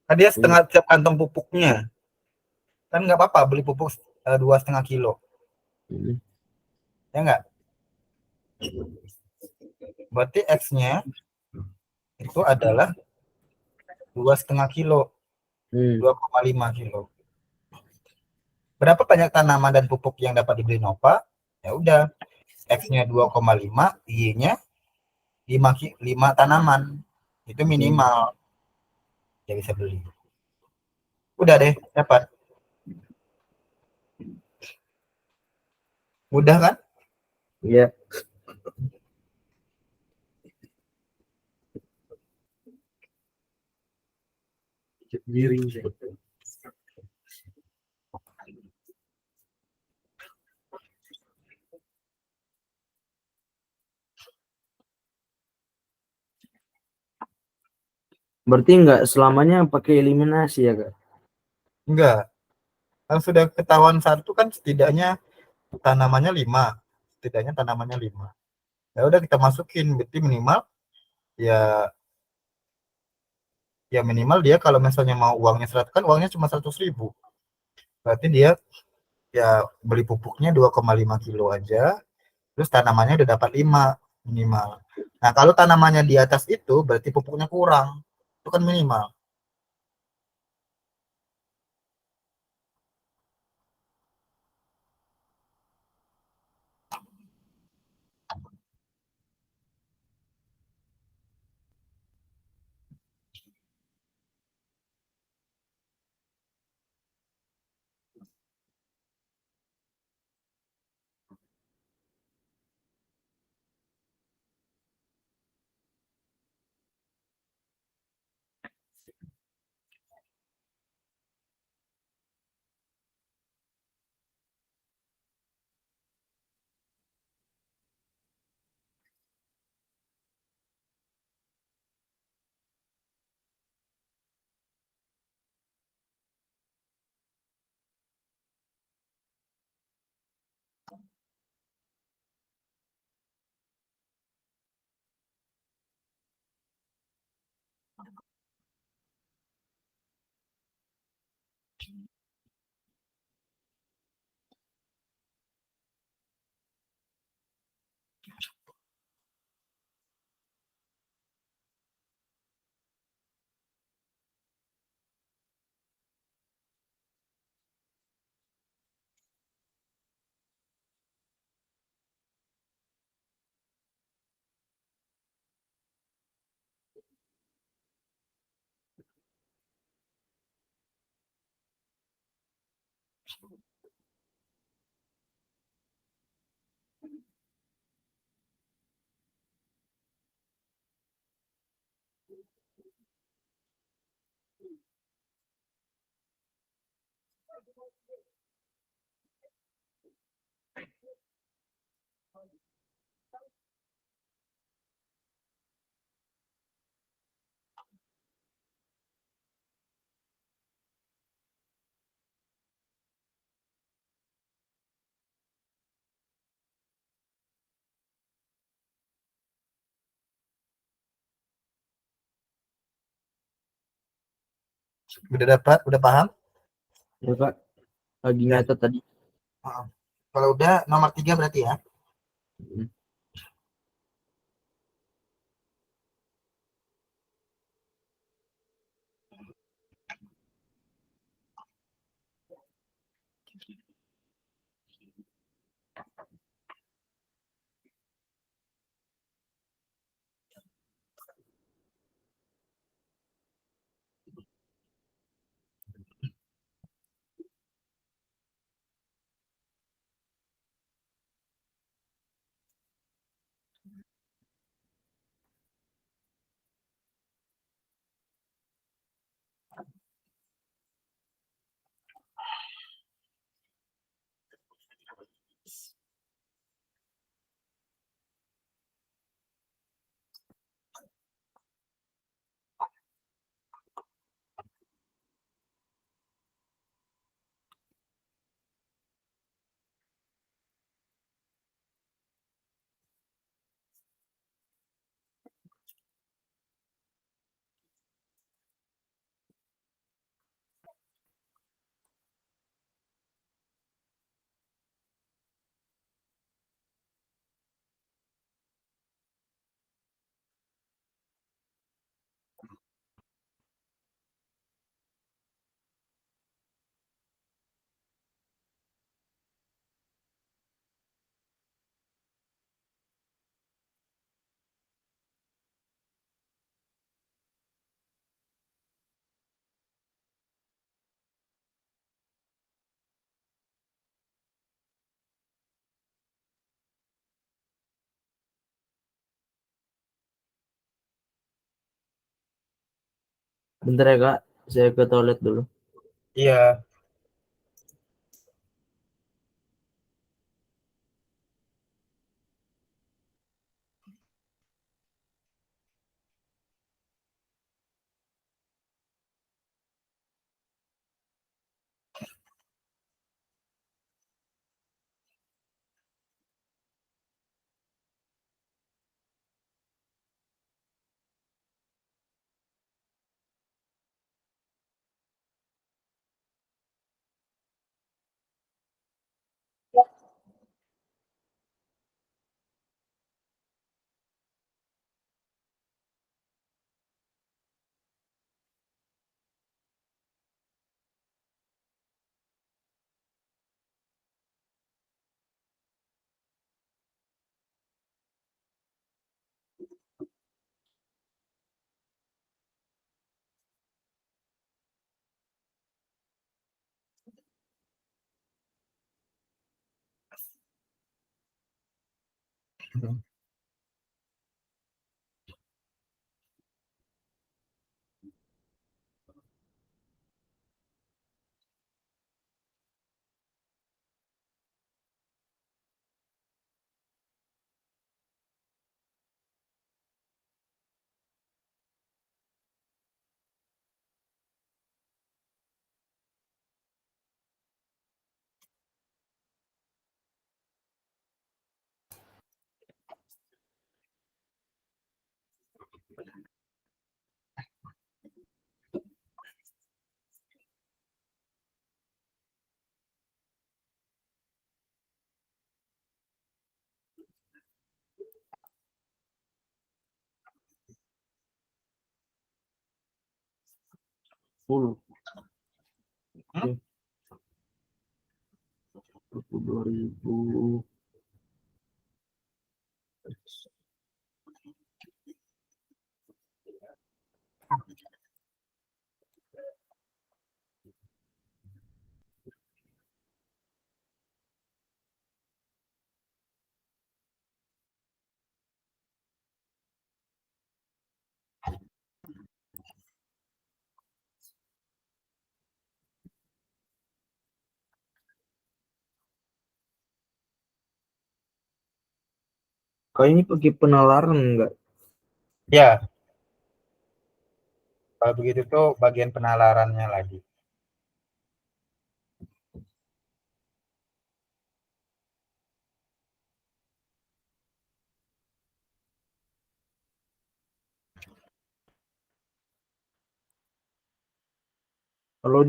Kan dia setengah tiap kantong pupuknya. Kan nggak apa-apa beli pupuk 2,5 kilo. Mm. Ya nggak? Berarti X-nya itu adalah 2,5 kilo. Mm. 2,5 kilo. Berapa banyak tanaman dan pupuk yang dapat dibeli Nova? Ya udah, X-nya 2,5, Y-nya 5 tanaman. Itu minimal yang bisa beli. Udah deh, dapat. Mudah kan? Iya. Miring sih. Berarti nggak selamanya pakai eliminasi ya, Kak? Enggak. Kalau sudah ketahuan satu kan setidaknya tanamannya 5. Setidaknya tanamannya 5. Ya udah kita masukin, berarti minimal ya ya minimal dia kalau misalnya mau uangnya 100 kan uangnya cuma 100.000. Berarti dia ya beli pupuknya 2,5 kilo aja, terus tanamannya udah dapat 5 minimal. Nah, kalau tanamannya di atas itu berarti pupuknya kurang. Itu kan minimal. Udah dapat, udah paham? Ya, Kak. lagi Dan nyatet tadi. kalau udah nomor 3 berarti ya. Hmm. Bentar ya Kak, saya ke toilet dulu. Iya. Full. Hmm? Oke, 22.000. Kak ini pakai penalaran enggak? Ya, kalau begitu tuh bagian penalarannya lagi. Kalau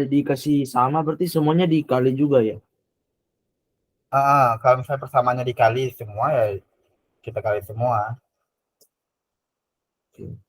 dikasih sama berarti semuanya dikali juga ya. Kalau misalnya persamaannya dikali semua ya kita kali semua. Oke.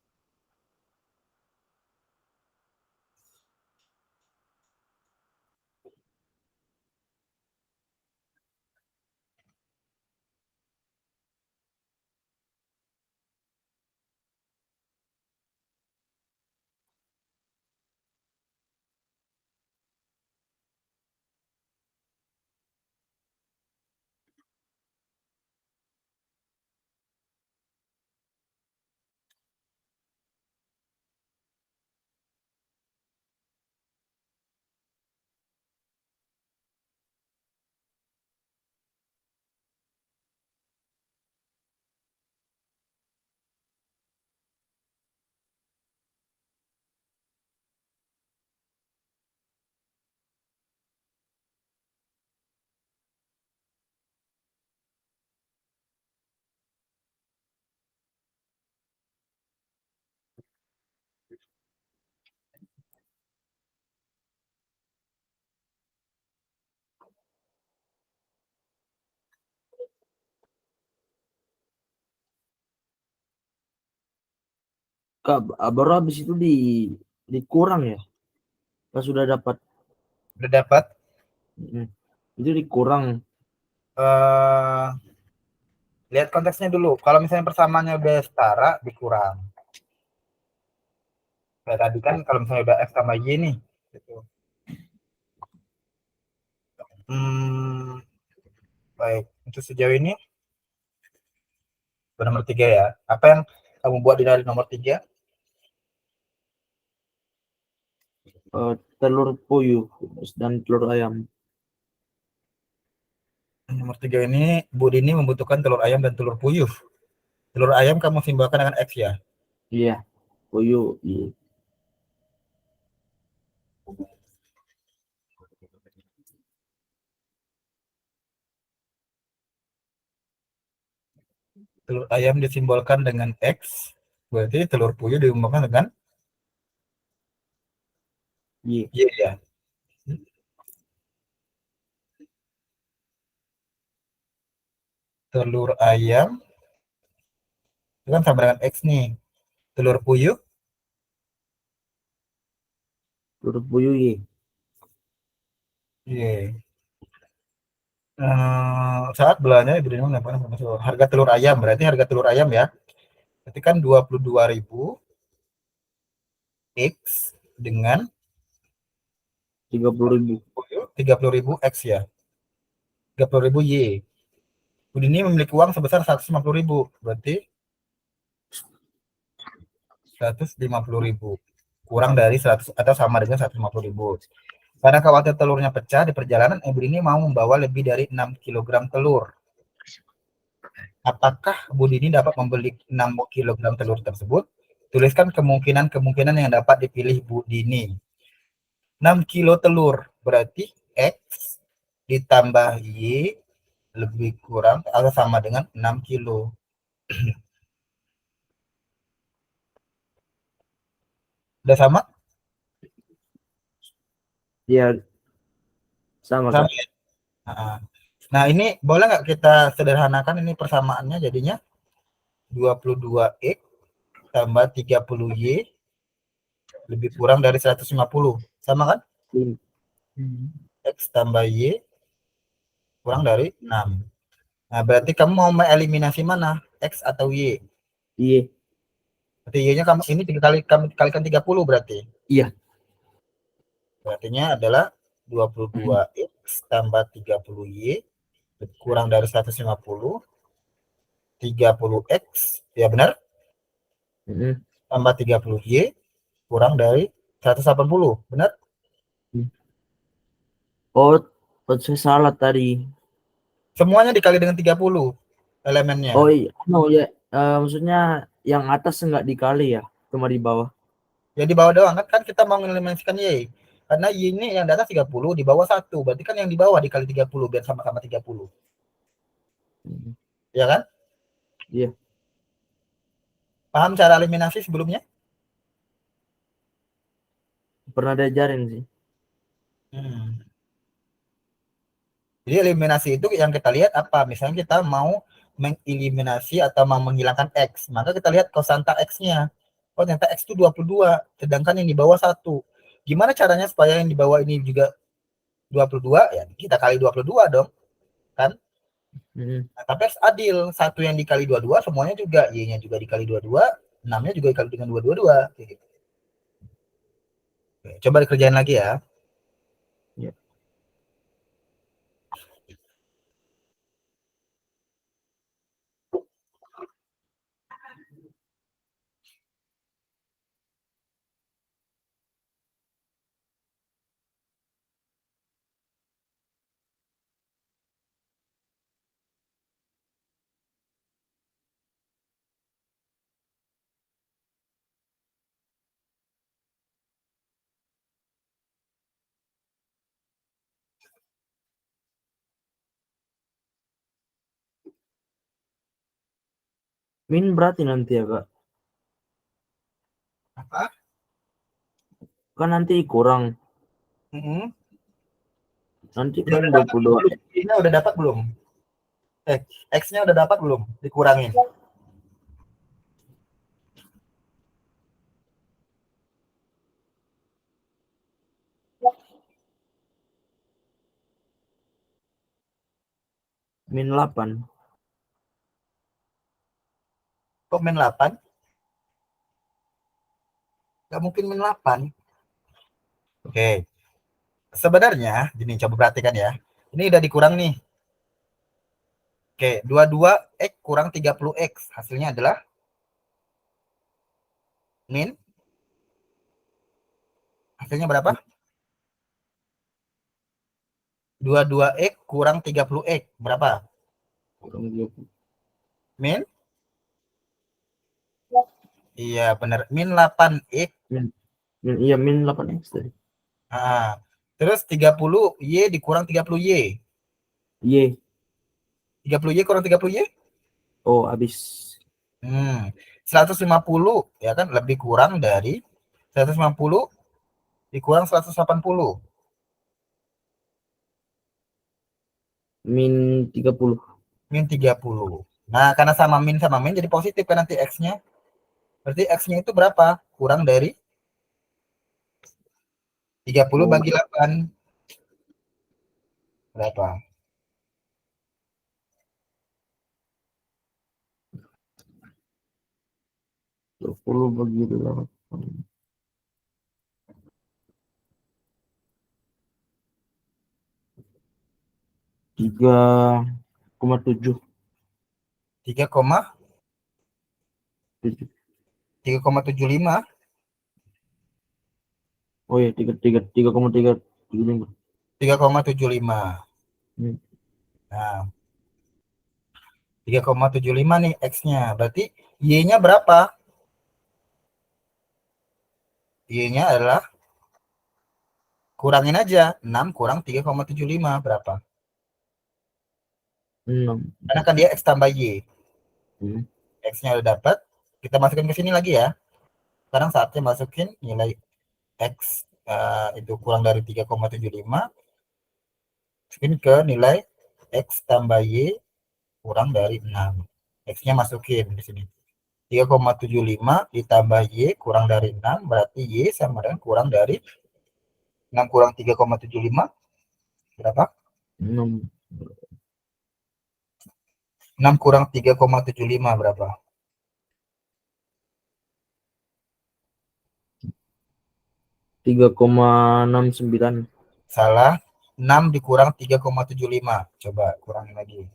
Kak, baru habis itu dikurang ya. Pas sudah dapat. Udah dapat Mm. Itu dikurang. eh lihat konteksnya dulu. Kalau misalnya persamaannya udah setara dikurang. Kayak tadi kan kalau misalnya udah X sama Y nih gitu. Hmm, baik. Untuk sejauh ini nomor 3 ya. Apa yang kamu buat di dari nomor 3? Telur puyuh dan telur ayam. Nomor 3 ini Bu Dini membutuhkan telur ayam dan telur puyuh. Telur ayam kamu simbolkan dengan X ya. Iya, puyuh. Iya. Telur ayam disimbolkan dengan X. Berarti telur puyuh disimbolkan dengan Iya. Y ya. Telur ayam itu kan sama dengan X nih. Telur puyuh Telur puyuh iya. Y. Saat belanja Ibu Dini menambahkan harga telur ayam. Berarti harga telur ayam ya. Berarti kan 22.000 X dengan 30.000. 30.000 X ya. 30.000 Y. Bu Dini memiliki uang sebesar 150.000. Berarti 150.000 kurang dari 100 atau sama dengan 150.000. Karena khawatir telurnya pecah di perjalanan, Ibu Dini mau membawa lebih dari 6 kg telur. Apakah Bu Dini dapat membeli 6 kg telur tersebut? Tuliskan kemungkinan-kemungkinan yang dapat dipilih Bu Dini. 6 kilo telur berarti X ditambah Y lebih kurang atau sama dengan 6 kilo. Udah sama? Iya, sama Sama Kak. ya? Nah, ini boleh nggak kita sederhanakan ini persamaannya jadinya 22X tambah 30Y lebih kurang dari 150. Sama kan? Iya. X tambah Y kurang dari 6. Nah, berarti kamu mau mengeliminasi mana? X atau Y? Iya. Berarti Y-nya kamu ini kamu kalikan 30 berarti. Iya. Artinya adalah 22X tambah 30Y kurang dari 150, 30X, ya benar? Mm-mm. Tambah 30Y kurang dari 180, benar? Oh, saya salah tadi. Semuanya dikali dengan 30 elemennya. Oh iya, ya. Maksudnya yang atas enggak dikali ya, cuma di bawah. Ya di bawah doang kan kita mau mengeliminasikan Y. Karena Y ini yang di atas 30, di bawah 1. Berarti kan yang di bawah dikali 30 biar sama-sama 30. Mm. Ya kan? Iya. Paham cara eliminasi sebelumnya? pernah diajarin sih. Jadi eliminasi itu yang kita lihat apa? Misalnya kita mau mengeliminasi atau mau menghilangkan X, maka kita lihat kosanta X-nya. Oh, ternyata X itu 22, sedangkan yang di bawah 1. Gimana caranya supaya yang di bawah ini juga 22? Ya, kita kali 22 dong. Kan? Nah, tapi harus adil. Satu yang dikali 22, semuanya juga. Y-nya juga dikali 22, 6-nya juga dikali dengan 222. Gitu. Oke, coba dikerjain lagi ya. Ya. Min berarti nanti ya Kak. Apa? Kan nanti kurang. Nanti Ini kan udah dapat 22. belum? Ini udah dapat belum? X-nya udah dapat belum? Dikurangin. Min 8. Kok min 8? Nggak mungkin min 8. Oke. Sebenarnya, gini coba perhatikan ya. Ini udah dikurang nih. Oke, 22X kurang 30X. Hasilnya adalah min. Hasilnya berapa? 22X kurang 30X. Berapa? Kurang 20. Min? Iya, benar. Min 8X. Iya, min 8X tadi. Nah, terus 30Y dikurang 30Y. Y. 30Y kurang 30Y? Oh, habis. 150 ya kan lebih kurang dari 150 dikurang 180. Min 30. Min 30. Nah, karena sama min jadi positif kan nanti X-nya. Berarti X-nya itu berapa? Kurang dari 30 bagi 8. Berapa? 20 bagi 8. 3,7. 3,75. Oh ya, 3,375. 3,75. Nah, 3,75 nih X-nya. Berarti Y-nya berapa? Y-nya adalah kurangin aja. 6 kurang 3,75 berapa? 6. Karena kan dia X tambah Y. Hmm. X-nya udah dapat. Kita masukin ke sini lagi ya. Sekarang saatnya masukin nilai X itu kurang dari 3,75. Masukin ke nilai X tambah Y kurang dari 6. X-nya masukin di sini. 3,75 ditambah Y kurang dari 6. Berarti Y sama dengan kurang dari 6 kurang 3,75. Berapa? 6. 6 kurang 3,75 berapa? 3,69. Salah. 6 dikurang 3,75. Coba kurangin lagi.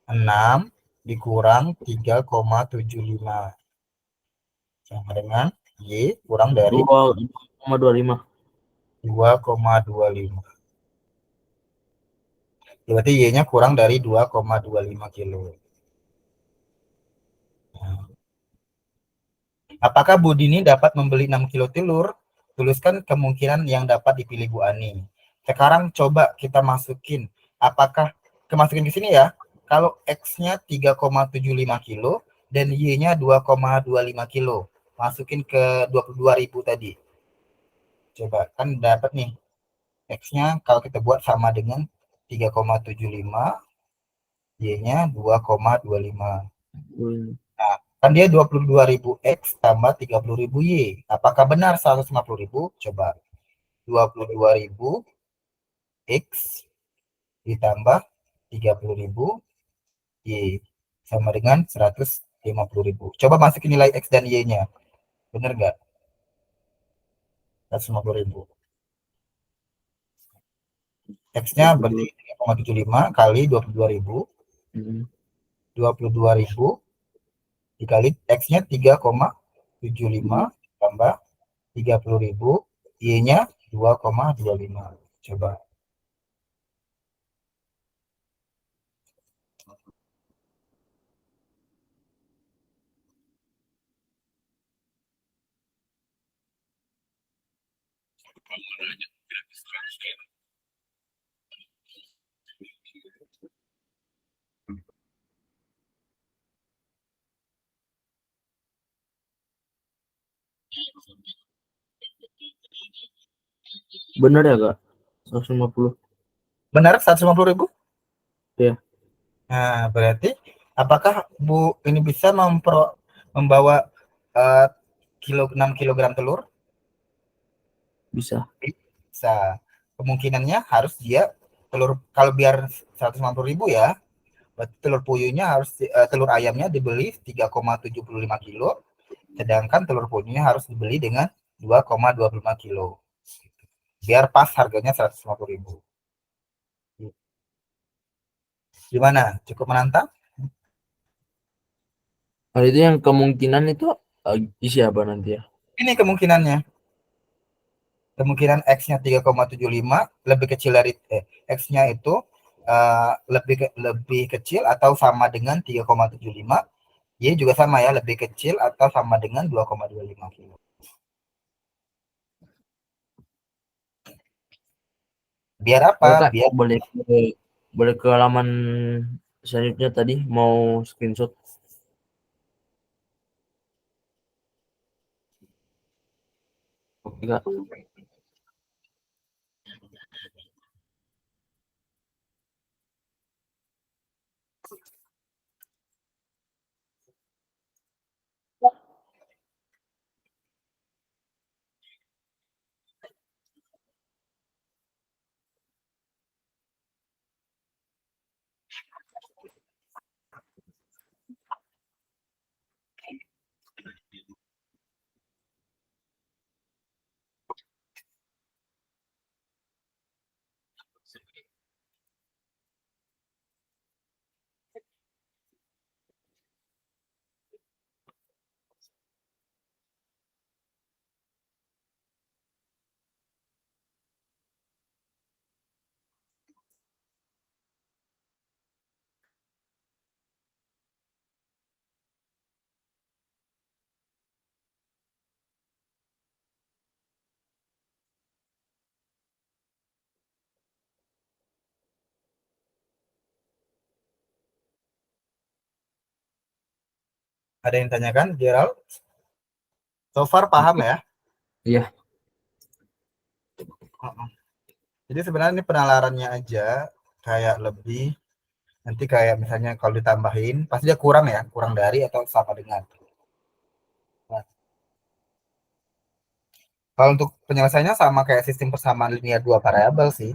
6 dikurang 3,75. Sama dengan Y kurang dari 2,25. 2,25. Berarti Y-nya kurang dari 2,25 kilo. Apakah Bu Dini dapat membeli 6 kilo telur? Tuliskan kemungkinan yang dapat dipilih Bu Ani. Sekarang coba kita masukin. Apakah kemasukin ke sini ya? Kalau X-nya 3,75 kilo dan Y-nya 2,25 kilo. masukin ke 22.000 tadi. Coba kan dapat nih. X-nya kalau kita buat sama dengan 3,75, Y-nya 2,25. Nah, kan dia 22.000 X tambah 30.000 Y. Apakah benar 150.000? Coba 22.000 X ditambah 30.000 Y sama dengan 150.000. Coba masukin nilai X dan Y-nya. Benar nggak? 150.000. X-nya berarti 3,75 kali 22.000. 22.000 dikali X-nya 3,75 tambah 30.000, Y-nya 2,25. Coba. Benar ya kak? 150. Benar 150.000? Iya. Nah, berarti apakah Bu ini bisa membawa 6 kilogram telur? Bisa. Bisa. Kemungkinannya harus dia telur, kalau biar 150.000 ya, berarti telur puyuhnya harus telur ayamnya dibeli 3,75 kilo, sedangkan telur puyuhnya harus dibeli dengan 2,25 kilo. Biar pas harganya 150.000. Gimana? Cukup menantang? Nah, itu yang kemungkinan itu isi apa nanti ya? Ini kemungkinannya. Kemungkinan X-nya 3,75 lebih kecil dari X-nya itu lebih kecil atau sama dengan 3,75. Y juga sama ya, lebih kecil atau sama dengan 2,25 kilo. Biar apa? Oke kak, Biar boleh ke halaman selanjutnya tadi mau screenshot. Oke kak. ada yang tanyakan, Gerald? So far paham ya? Iya. Jadi sebenarnya ini penalarannya aja kayak lebih, nanti kayak misalnya kalau ditambahin pasti dia kurang ya, kurang dari atau sama dengan. Nah, kalau untuk penyelesaiannya sama kayak sistem persamaan linear dua variabel sih.